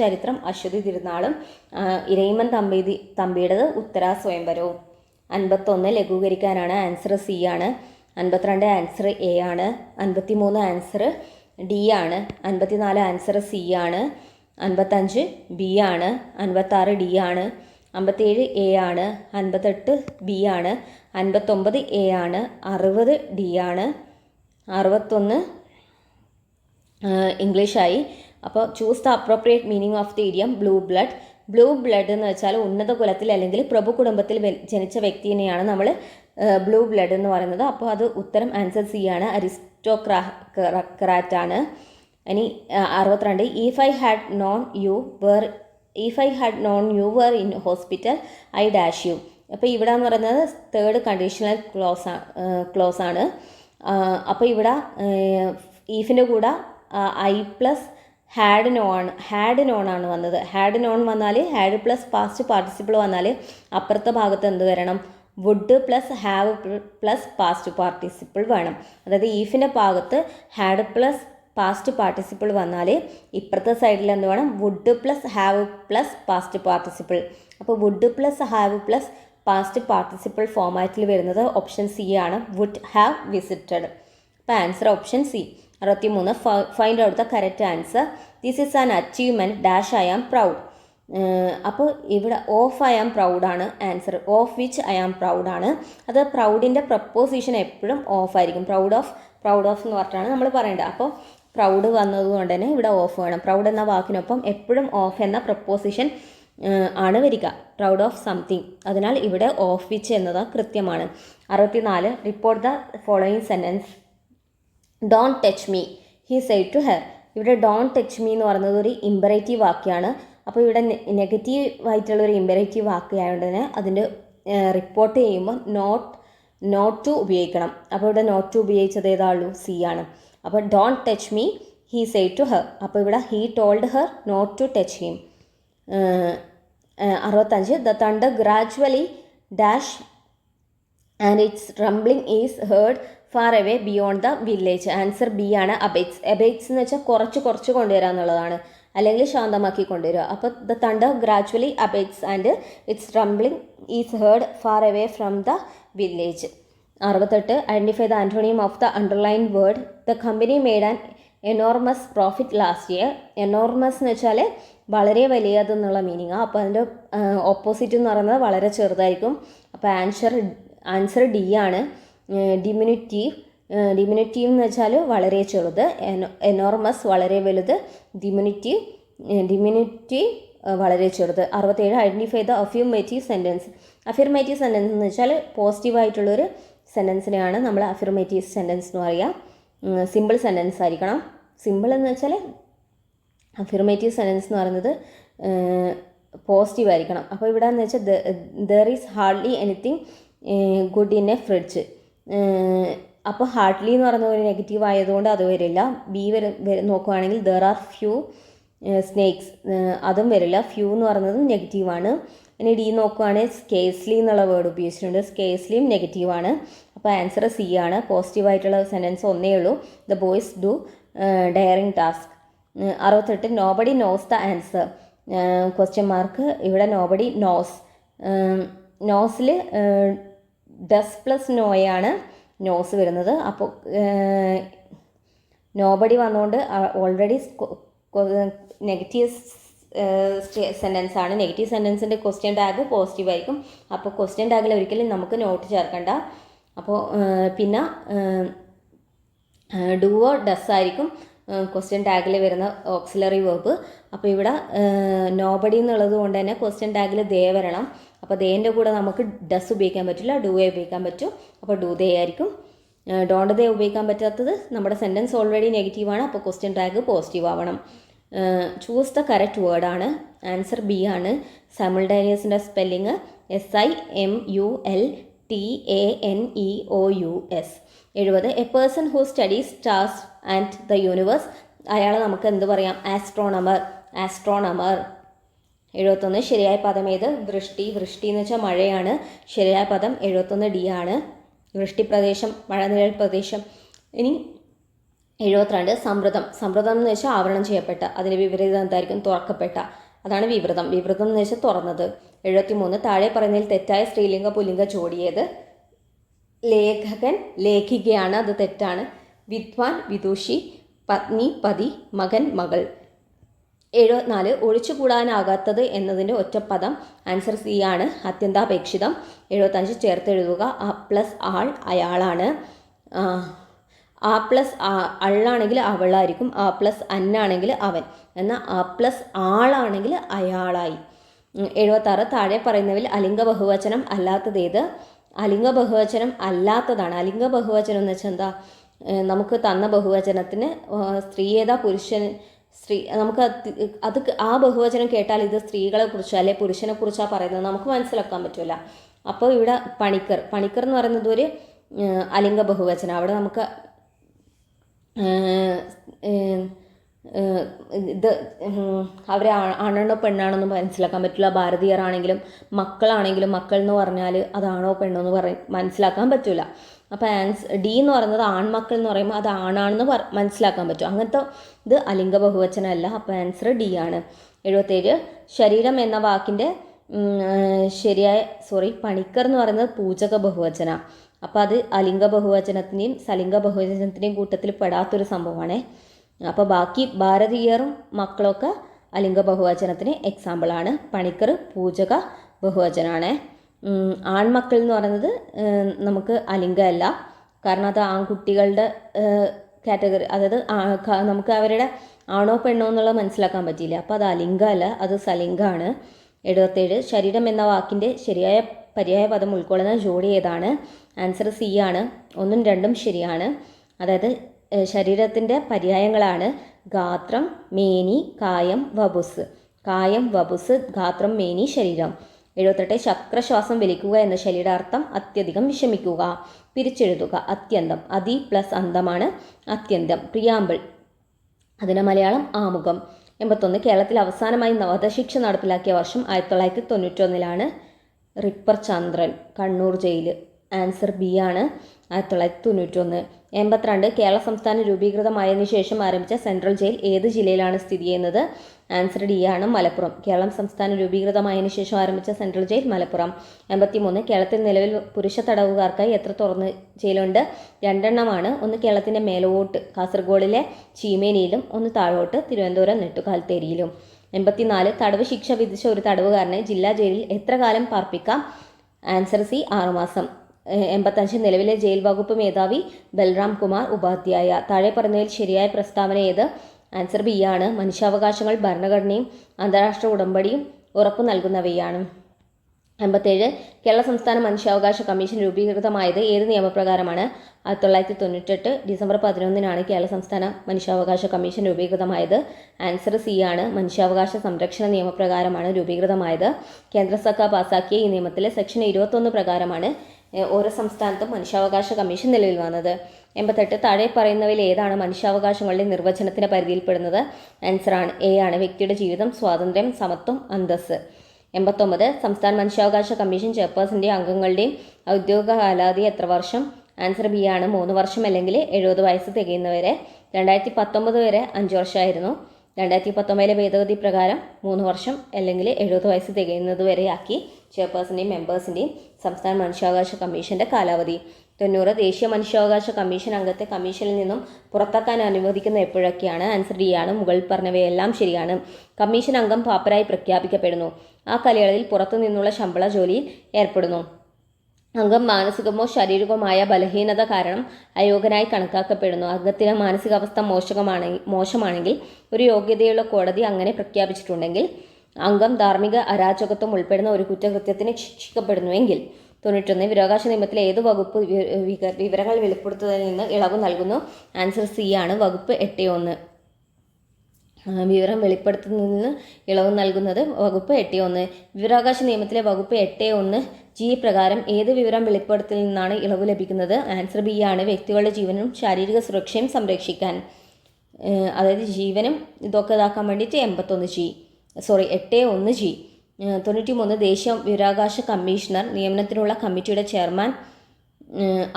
ചരിത്രം. അശ്വതി തിരുനാളും ഇരയിമ്മൻ തമ്പിയുടേത് ഉത്തരാ സ്വയംവരവും. 51 ലഘൂകരിക്കാനാണ്. ആൻസർ സി ആണ്. 52 ആൻസർ എ ആണ്. 53 ആൻസർ ഡി ആണ്. 54 ആൻസർ സി ആണ്. 55 ബി ആണ്. 56 ഡി ആണ്. 57 എ ആണ്. 58 ബി ആണ്. 59 എ ആണ്. 60 ഡി ആണ്. 61 ഇംഗ്ലീഷായി. അപ്പോൾ choose the appropriate meaning of the idiom blue blood. Blue blood എന്ന് വെച്ചാൽ ഉന്നത കുലത്തിൽ അല്ലെങ്കിൽ പ്രഭു കുടുംബത്തിൽ ജനിച്ച വ്യക്തിനെയാണ് നമ്മൾ ബ്ലൂ ബ്ലഡ് എന്ന് പറയുന്നത്. അപ്പോൾ അത് ഉത്തരം ആൻസർ സി ആണ്. അരിസ്റ്റോക്രാറ്റ് ആണ്. ഇനി 62 if I had known you were in hospital I dash you. അപ്പോൾ ഇവിടെ എന്ന് പറയുന്നത് തേർഡ് കണ്ടീഷണൽ ക്ലോസ് ആണ്. അപ്പോൾ ഇവിടെ ഈഫിൻ്റെ കൂടെ ഐ പ്ലസ് ഹാഡ് നോൺ ആണ് വന്നത്. ഹാഡ് നോൺ വന്നാൽ ഹാഡ് പ്ലസ് പാസ്റ്റ് പാർട്ടിസിപ്പിൾ വന്നാൽ അപ്പുറത്തെ ഭാഗത്ത് എന്ത് വരണം? Would plus have plus past participle വേണം. അതായത് ഈഫിൻ്റെ ഭാഗത്ത് ഹാഡ് പ്ലസ് പാസ്റ്റ് പാർട്ടിസിപ്പിൾ വന്നാൽ ഇപ്പുറത്തെ സൈഡിൽ എന്ത് വേണം? Would plus have plus past participle. അപ്പോൾ would plus have plus past participle ഫോമാറ്റിൽ വരുന്നത് ഓപ്ഷൻ സി ആണ്, വുഡ് ഹാവ് വിസിറ്റഡ്. അപ്പോൾ answer option C. 63 find out the correct answer. This is an achievement dash I am proud. അപ്പോൾ ഇവിടെ of I am proud ആണ് answer. Of which I am proud ആണ്. അത് പ്രൗഡിൻ്റെ preposition എപ്പോഴും of ആയിരിക്കും. Proud of എന്ന് പറഞ്ഞിട്ടാണ് നമ്മൾ പറയേണ്ടത്. അപ്പോൾ പ്രൗഡ് വന്നതുകൊണ്ട് തന്നെ ഇവിടെ ഓഫ് വേണം. പ്രൗഡ് എന്ന വാക്കിനൊപ്പം എപ്പോഴും ഓഫ് എന്ന പ്രപ്പോസിഷൻ ആണ് വരിക. Proud of something. അതിനാൽ ഇവിടെ ഓഫ് വിച്ച് എന്നത് കൃത്യമാണ്. 64 report the following sentence. Don't touch me he said to her. ഇവിടെ ഡോണ്ട് ടച്ച് മീ എന്ന് പറയുന്നത് ഒരു ഇമ്പറേറ്റീവ് വാക്യമാണ്. അപ്പോൾ ഇവിടെ നെഗറ്റീവായിട്ടുള്ളൊരു ഇമ്പറേറ്റീവ് വാക്യമായതുകൊണ്ട് തന്നെ അതിൻ്റെ റിപ്പോർട്ട് ചെയ്യുമ്പോൾ നോട്ട് ടു ഉപയോഗിക്കണം. അപ്പോൾ ഇവിടെ നോട്ട് ടു ഉപയോഗിച്ചത് ഏതാളൂ? സി ആണ്. അപ്പോൾ don't touch me he said to her. അപ്പോൾ ഇവിടെ he told her not to touch him. 65 the thunder gradually dash and its rumbling is heard far away beyond the village. Answer B ആണ് abates. അബേറ്റ്സ് എന്ന് വെച്ചാൽ കുറച്ച് കുറച്ച് കൊണ്ടുവരിക എന്നുള്ളതാണ്, അല്ലെങ്കിൽ ശാന്തമാക്കി കൊണ്ടുവരിക. അപ്പോൾ the thunder gradually abates and its rumbling is heard far away from the village. 68. Identify the antonym of the underline word. The company made an enormous profit last year. Enormous എന്ന് വെച്ചാൽ വളരെ വലിയതെന്നുള്ള മീനിങ്ങാണ്. അപ്പോൾ അതിൻ്റെ ഓപ്പോസിറ്റ് എന്ന് പറയുന്നത് വളരെ ചെറുതായിരിക്കും. അപ്പോൾ ആൻസർ ഡി ആണ്. ഡിമിനുറ്റീവ്. ഡിമിനുറ്റീവ് എന്ന് വെച്ചാൽ വളരെ ചെറുത്, എനോർമസ് വളരെ വലുത്, ഡിമിനുറ്റീവ് വളരെ ചെറുത്. 67. Identify the affirmative sentence. Affirmative sentence എന്ന് വെച്ചാൽ പോസിറ്റീവായിട്ടുള്ളൊരു സെൻറ്റൻസിനെയാണ് നമ്മൾ അഫിർമേറ്റീവ് സെൻറ്റൻസ് എന്ന് പറയുക. സിമ്പിൾ സെൻറ്റൻസ് ആയിരിക്കണം. സിമ്പിൾ എന്ന് വെച്ചാൽ അഫിർമേറ്റീവ് സെൻറ്റൻസ് എന്ന് പറയുന്നത് പോസിറ്റീവ് ആയിരിക്കണം. അപ്പോൾ ഇവിടെ എന്ന് വെച്ചാൽ there is hardly anything good in A fridge. അപ്പോൾ ഹാർഡ്ലി എന്ന് പറയുന്ന ഒരു നെഗറ്റീവ് ആയതുകൊണ്ട് അത് വരില്ല. ബി നോക്കുകയാണെങ്കിൽ ദർ ആർ ഫ്യൂ സ്നേക്സ്, അതും വരില്ല. ഫ്യൂ എന്ന് പറയുന്നതും നെഗറ്റീവാണ്. ഇനി ഡി നോക്കുകയാണെങ്കിൽ സ്കേസ്ലി എന്നുള്ള വേർഡ് ഉപയോഗിച്ചിട്ടുണ്ട്. സ്കേസ്ലിയും നെഗറ്റീവാണ്. അപ്പോൾ ആൻസർ സി ആണ്. പോസിറ്റീവായിട്ടുള്ള സെൻറ്റൻസ് ഒന്നേ ഉള്ളൂ. The boys do daring task. 68. Nobody knows the answer. Question mark. ഇവിടെ നോബഡി നോസ്. നോസിൽ ഡസ് പ്ലസ് നോയാണ് നോസ് വരുന്നത്. അപ്പോൾ നോബഡി വന്നുകൊണ്ട് ഓൾറെഡി നെഗറ്റീവ് സെൻറ്റൻസ് ആണ്. നെഗറ്റീവ് സെൻറ്റൻസിൻ്റെ ക്വസ്റ്റ്യൻ ടാഗ് പോസിറ്റീവ് ആയിരിക്കും. അപ്പോൾ ക്വസ്റ്റ്യൻ ടാഗിൽ ഒരിക്കലും നമുക്ക് നോട്ട് ചേർക്കണ്ട. അപ്പോൾ പിന്നെ ഡുവോ ഡസ് ആയിരിക്കും ക്വസ്റ്റ്യൻ ടാഗിൽ വരുന്ന ഓക്സിലറി വേർബ്. അപ്പോൾ ഇവിടെ നോബഡി എന്നുള്ളത് കൊണ്ട് തന്നെ ക്വസ്റ്റ്യൻ ടാഗിൽ ദേ വരണം. അപ്പോൾ ദേൻ്റെ കൂടെ നമുക്ക് ഡസ് ഉപയോഗിക്കാൻ പറ്റില്ല, ഡൂവേ ഉപയോഗിക്കാൻ പറ്റും. അപ്പോൾ ഡൂ ദേ ആയിരിക്കും. ഡോണ്ട് ദേ ഉപയോഗിക്കാൻ പറ്റാത്തത് നമ്മുടെ സെൻറ്റൻസ് ഓൾറെഡി നെഗറ്റീവാണ്. അപ്പോൾ ക്വസ്റ്റ്യൻ ടാഗ് പോസിറ്റീവ് ആവണം. ചൂസ് ദ കറക്റ്റ് വേർഡാണ്. ആൻസർ ബി ആണ്. സൈമിൾട്ടേനിയസിൻ്റെ spelling SIMULTANEOUS. 70. A person who studies stars and the universe. അയാളെ നമുക്ക് എന്ത് പറയാം? ആസ്ട്രോണമർ. 71. ശരിയായ പദം ഏത്? വൃഷ്ടി. വൃഷ്ടി എന്ന് വെച്ചാൽ മഴയാണ്. ശരിയായ പദം 71 ഡി ആണ്. വൃഷ്ടി പ്രദേശം, മഴനിഴൽ പ്രദേശം. ഇനി 72. സമൃദ്ധം. സമൃദ്ധം എന്ന് വെച്ചാൽ ആവരണം ചെയ്യപ്പെട്ട. അതിൻ്റെ വിപരീതം എന്തായിരിക്കും? തുറക്കപ്പെട്ട. അതാണ് വിവൃതം. വിവൃതം എന്ന് വെച്ചാൽ തുറന്നത്. 73. താഴെ പറയുന്നതിൽ തെറ്റായ സ്ത്രീലിംഗ പുല്ലിംഗ ജോഡിയേത്? ലേഖകൻ ലേഖികയാണ്, അത് തെറ്റാണ്. വിദ്വാൻ വിദുഷി, പത്നി പതി, മകൻ മകൾ. 74. ഒഴിച്ചുകൂടാനാകാത്തത് എന്നതിൻ്റെ ഒറ്റപ്പദം. ആൻസർ സി ആണ്. അത്യന്താപേക്ഷിതം. 75. ചേർത്തെഴുതുക. അ പ്ലസ് ആൾ അയാളാണ്. ആ പ്ലസ് അള്ളാണെങ്കിൽ അവളായിരിക്കും. ആ പ്ലസ് അന്നാണെങ്കിൽ അവൻ. എന്നാൽ ആ പ്ലസ് ആളാണെങ്കിൽ അയാളായി. 76. താഴെ പറയുന്നതിൽ അലിംഗ ബഹുവചനം അല്ലാത്തതേത്? അലിംഗ ബഹുവചനം അല്ലാത്തതാണ്. അലിംഗ ബഹുവചനം എന്ന് വെച്ചാൽ എന്താ? നമുക്ക് തന്ന ബഹുവചനത്തിന് സ്ത്രീ ഏതാ പുരുഷൻ സ്ത്രീ, നമുക്ക് അത് ആ ബഹുവചനം കേട്ടാൽ ഇത് സ്ത്രീകളെ കുറിച്ചോ അല്ലെ പുരുഷനെ കുറിച്ചാണ് പറയുന്നത് നമുക്ക് മനസ്സിലാക്കാൻ പറ്റില്ല. അപ്പോൾ ഇവിടെ പണിക്കർ എന്ന് പറയുന്നത് ഒരു അലിംഗ ബഹുവചനം. അവിടെ നമുക്ക് ഇത് അവരെ ആണാണോ പെണ്ണാണോ എന്ന് മനസ്സിലാക്കാൻ പറ്റില്ല. ഭാരതീയരാണെങ്കിലും മക്കളാണെങ്കിലും മക്കൾ എന്ന് പറഞ്ഞാൽ അതാണോ പെണ്ണോ എന്ന് മനസ്സിലാക്കാൻ പറ്റില്ല. അപ്പോൾ ഡി എന്ന് പറയുന്നത് ആൺമക്കൾ എന്ന് പറയുമ്പോൾ അത് ആണാണെന്ന് മനസ്സിലാക്കാൻ പറ്റും. അങ്ങനത്തെ ഇത് അലിംഗ ബഹുവചനമല്ല. അപ്പോൾ ആൻസർ ഡി ആണ്. 77. ശരീരം എന്ന വാക്കിൻ്റെ പണിക്കർ എന്ന് പറയുന്നത് പൂജക ബഹുവചന. അപ്പോൾ അത് അലിംഗ ബഹുവചനത്തിൻ്റെയും സലിംഗ ബഹുവചനത്തിൻ്റെയും കൂട്ടത്തിൽ പെടാത്തൊരു സംഭവമാണ്. അപ്പോൾ ബാക്കി ഭാരതീയറും മക്കളൊക്കെ അലിംഗ ബഹുവചനത്തിന് എക്സാമ്പിളാണ്. പണിക്കർ പൂജക ബഹുവചനമാണ്. ആൺമക്കൾ എന്ന് പറയുന്നത് നമുക്ക് അലിംഗമല്ല, കാരണം അത് ആൺകുട്ടികളുടെ കാറ്റഗറി, അതായത് നമുക്ക് അവരുടെ ആണോ പെണ്ണോ എന്നുള്ളത് മനസ്സിലാക്കാൻ പറ്റിയില്ല. അപ്പോൾ അത് അലിംഗമല്ല, അത് സലിംഗമാണ്. 77. ശരീരം എന്ന വാക്കിൻ്റെ ശരിയായ പര്യായ പദം ഉൾക്കൊള്ളുന്ന ജോഡി ഏതാണ്? ആൻസർ സി ആണ്. 1ഉം 2ഉം ശരിയാണ്. അതായത് ശരീരത്തിൻ്റെ പര്യായങ്ങളാണ് ഗാത്രം, മേനി, കായം, വപുസ്. കായം, വപുസ്, ഗാത്രം, മേനി, ശരീരം. 78. ശക്രശ്വാസം വലിക്കുക എന്ന ശൈലിയുടെ അർത്ഥം അത്യധികം വിഷമിക്കുക. പിരിച്ചെഴുതുക. അത്യന്തം. അതി പ്ലസ് അന്തമാണ് അത്യന്തം. പ്രിയാമ്പിൾ, അതിന് മലയാളം ആമുഖം. 81. കേരളത്തിൽ അവസാനമായി വധശിക്ഷ നടപ്പിലാക്കിയ വർഷം 1991 റിപ്പർ ചന്ദ്രൻ, കണ്ണൂർ ജയിൽ. ആൻസർ ബി ആണ്. 1991. 82. കേരള സംസ്ഥാനം രൂപീകൃതമായതിനു ശേഷം ആരംഭിച്ച സെൻട്രൽ ജയിൽ ഏത് ജില്ലയിലാണ് സ്ഥിതി ചെയ്യുന്നത്? ആൻസർ ഡി ആണ്, മലപ്പുറം. കേരളം സംസ്ഥാനം രൂപീകൃതമായതിനു ശേഷം ആരംഭിച്ച സെൻട്രൽ ജയിൽ മലപ്പുറം. 83. കേരളത്തിൽ നിലവിൽ പുരുഷ തടവുകാർക്കായി എത്ര തുറന്ന് ജയിലുണ്ട്? 2 എണ്ണമാണ്. ഒന്ന് കേരളത്തിൻ്റെ മേലോട്ട് കാസർഗോഡിലെ ചീമേനിയിലും ഒന്ന് താഴോട്ട് തിരുവനന്തപുരം നെട്ടുകാൽത്തേരിയിലും. 84. തടവ് ശിക്ഷ വിധിച്ച ഒരു തടവുകാരനെ ജില്ലാ ജയിലിൽ എത്ര കാലം പാർപ്പിക്കാം? ആൻസർ സി 6 മാസം. 85. നിലവിലെ ജയിൽ വകുപ്പ് മേധാവി ബൽറാം കുമാർ ഉപാധ്യായ. താഴെ പറയുന്നതിൽ ശരിയായ പ്രസ്താവന ഏത്? ആൻസർ ബി ആണ്. മനുഷ്യാവകാശങ്ങൾ ഭരണഘടനയും അന്താരാഷ്ട്ര ഉടമ്പടിയും ഉറപ്പു നൽകുന്നവയാണ്. 57. കേരള സംസ്ഥാന മനുഷ്യാവകാശ കമ്മീഷൻ രൂപീകൃതമായത് ഏത് നിയമപ്രകാരമാണ്? 1998 ഡിസംബർ 11 കേരള സംസ്ഥാന മനുഷ്യാവകാശ കമ്മീഷൻ രൂപീകൃതമായത്. ആൻസർ സി ആണ്. മനുഷ്യാവകാശ സംരക്ഷണ നിയമപ്രകാരമാണ് രൂപീകൃതമായത്. കേന്ദ്ര സർക്കാർ പാസാക്കിയ ഈ നിയമത്തിലെ സെക്ഷൻ 21 പ്രകാരമാണ് ഓരോ സംസ്ഥാനത്തും മനുഷ്യാവകാശ കമ്മീഷൻ നിലവിൽ വന്നത്. 88. താഴെ പറയുന്നവയിൽ ഏതാണ് മനുഷ്യാവകാശങ്ങളുടെ നിർവചനത്തിന്റെ പരിധിയിൽപ്പെടുന്നത്? ആൻസർ ആണ് എ ആണ്. വ്യക്തിയുടെ ജീവിതം, സ്വാതന്ത്ര്യം, സമത്വം, അന്തസ്സ്. 89. സംസ്ഥാന മനുഷ്യാവകാശ കമ്മീഷൻ ചെയർപേഴ്സൻ്റെയും അംഗങ്ങളുടെയും ഔദ്യോഗിക കാലാവധി എത്ര വർഷം? ആൻസർ ബി ആണ്, 3 വർഷം അല്ലെങ്കിൽ 70 വയസ്സ് തികയുന്നവരെ. 2019 വരെ 5 വർഷമായിരുന്നു. 2019 ഭേദഗതി പ്രകാരം 3 വർഷം അല്ലെങ്കിൽ 70 വയസ്സ് തികയുന്നത് വരെയാക്കി ചെയർപേഴ്സൻ്റെയും മെമ്പേഴ്സിൻ്റെയും സംസ്ഥാന മനുഷ്യാവകാശ കമ്മീഷൻ്റെ കാലാവധി. 90. ദേശീയ മനുഷ്യാവകാശ കമ്മീഷൻ അംഗത്തെ കമ്മീഷനിൽ നിന്നും പുറത്താക്കാൻ അനുവദിക്കുന്ന എപ്പോഴൊക്കെയാണ്? ആൻസർ ഡി ആണ്. മുകളിൽ പറഞ്ഞവയെല്ലാം ശരിയാണ്. കമ്മീഷൻ അംഗം പാപ്പരായി പ്രഖ്യാപിക്കപ്പെടുന്നു. ആ കാലയളവിൽ പുറത്തു നിന്നുള്ള ശമ്പള ജോലിയിൽ ഏർപ്പെടുന്നു. അംഗം മാനസികമോ ശാരീരികവുമായ ബലഹീനത കാരണം അയോഗ്യനായി കണക്കാക്കപ്പെടുന്നു. അംഗത്തിൻ്റെ മാനസികാവസ്ഥ മോശമാണെങ്കിൽ ഒരു യോഗ്യതയുള്ള കോടതി അങ്ങനെ പ്രഖ്യാപിച്ചിട്ടുണ്ടെങ്കിൽ അംഗം ധാർമ്മിക അരാജകത്വം ഉൾപ്പെടുന്ന ഒരു കുറ്റകൃത്യത്തിന് ശിക്ഷിക്കപ്പെടുന്നുവെങ്കിൽ. 91. വിവരാവകാശ നിയമത്തിലെ ഏത് വകുപ്പ് വിവരങ്ങൾ വെളിപ്പെടുത്തുന്നതിൽ നിന്ന് ഇളവ് നൽകുന്നു? ആൻസർ സി ആണ്, വകുപ്പ് 8(1). വിവരം വെളിപ്പെടുത്തുന്നതിൽ നിന്ന് ഇളവ് നൽകുന്നത് വകുപ്പ് 8(1). വിവരാവകാശ നിയമത്തിലെ വകുപ്പ് 8(1) ജി പ്രകാരം ഏത് വിവരം വെളിപ്പെടുത്തലിൽ നിന്നാണ് ഇളവ് ലഭിക്കുന്നത്? ആൻസർ ബി ആണ്, വ്യക്തികളുടെ ജീവനും ശാരീരിക സുരക്ഷയും സംരക്ഷിക്കാൻ. അതായത് ജീവനും ഇതൊക്കെ ഇതാക്കാൻ വേണ്ടിയിട്ട് 8(1) ജി. 93. ദേശീയ വിവരാവകാശ കമ്മീഷണർ നിയമനത്തിനുള്ള കമ്മിറ്റിയുടെ ചെയർമാൻ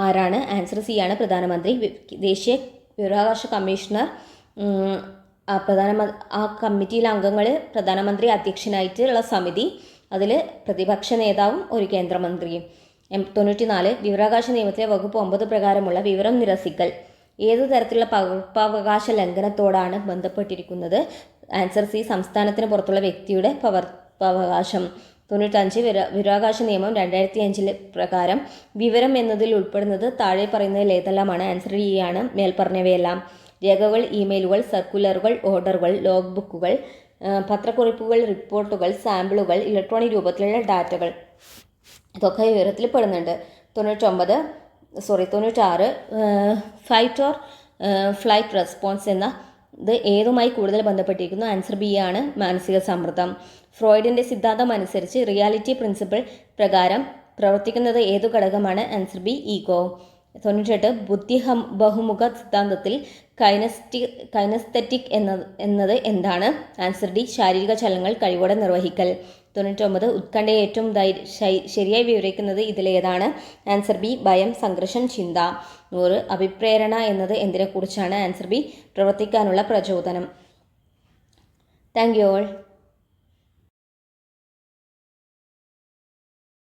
ആരാണ്? ആൻസർ സി ആണ്, പ്രധാനമന്ത്രി. ദേശീയ വിവരാവകാശ കമ്മീഷണർ ആ കമ്മിറ്റിയിലെ അംഗങ്ങൾ പ്രധാനമന്ത്രി അധ്യക്ഷനായിട്ടുള്ള സമിതി, അതിൽ പ്രതിപക്ഷ നേതാവും ഒരു കേന്ദ്രമന്ത്രിയും. 94. വിവരാവകാശ നിയമത്തിലെ വകുപ്പ് 9 പ്രകാരമുള്ള വിവരം നിരസിക്കൽ ഏതു തരത്തിലുള്ള പകർപ്പവകാശ ലംഘനത്തോടാണ് ബന്ധപ്പെട്ടിരിക്കുന്നത്? ആൻസർ സി, സംസ്ഥാനത്തിന് പുറത്തുള്ള വ്യക്തിയുടെ പകർപ്പവകാശം. 95. വിവരാവകാശ നിയമം 2005 പ്രകാരം വിവരം എന്നതിൽ ഉൾപ്പെടുന്നത് താഴെ പറയുന്നതിൽ ഏതെല്ലാമാണ്? ആൻസർ ഡി ആണ്, മേൽപ്പറഞ്ഞവയെല്ലാം. രേഖകൾ, ഇമെയിലുകൾ, സർക്കുലറുകൾ, ഓർഡറുകൾ, ലോഗ് ബുക്കുകൾ, പത്രക്കുറിപ്പുകൾ, റിപ്പോർട്ടുകൾ, സാമ്പിളുകൾ, ഇലക്ട്രോണിക് രൂപത്തിലുള്ള ഡാറ്റകൾ, ഇതൊക്കെ വിവരത്തിൽ പെടുന്നുണ്ട്. 96. ഫൈറ്റ് ഓർ ഫ്ലൈറ്റ് റെസ്പോൺസ് ഇത് ഏതുമായി കൂടുതൽ ബന്ധപ്പെട്ടിരിക്കുന്നു? ആൻസർ ബി ആണ്, മാനസിക സമ്മർദ്ദം. ഫ്രോയിഡിൻ്റെ സിദ്ധാന്തം അനുസരിച്ച് റിയാലിറ്റി പ്രിൻസിപ്പിൾ പ്രകാരം പ്രവർത്തിക്കുന്നത് ഏതു ഘടകമാണ്? Answer B, ego. 98. ബുദ്ധി ബഹുമുഖ സിദ്ധാന്തത്തിൽ കൈനസ്തെറ്റിക് എന്നത് എന്താണ്? ആൻസർ ഡി, ശാരീരിക ചലനങ്ങൾ കഴിവോടെ നിർവഹിക്കൽ. 99. ഉത്കണ്ഠയെ ഏറ്റവും ശരിയായി വിവരിക്കുന്നത് ഇതിലേതാണ്? ആൻസർ ബി, ഭയം, സംഘർഷം, ചിന്ത. 100. അഭിപ്രേരണ എന്നത് എന്തിനെക്കുറിച്ചാണ്? ആൻസർ ബി, പ്രവർത്തിക്കാനുള്ള പ്രചോദനം. Thank you all.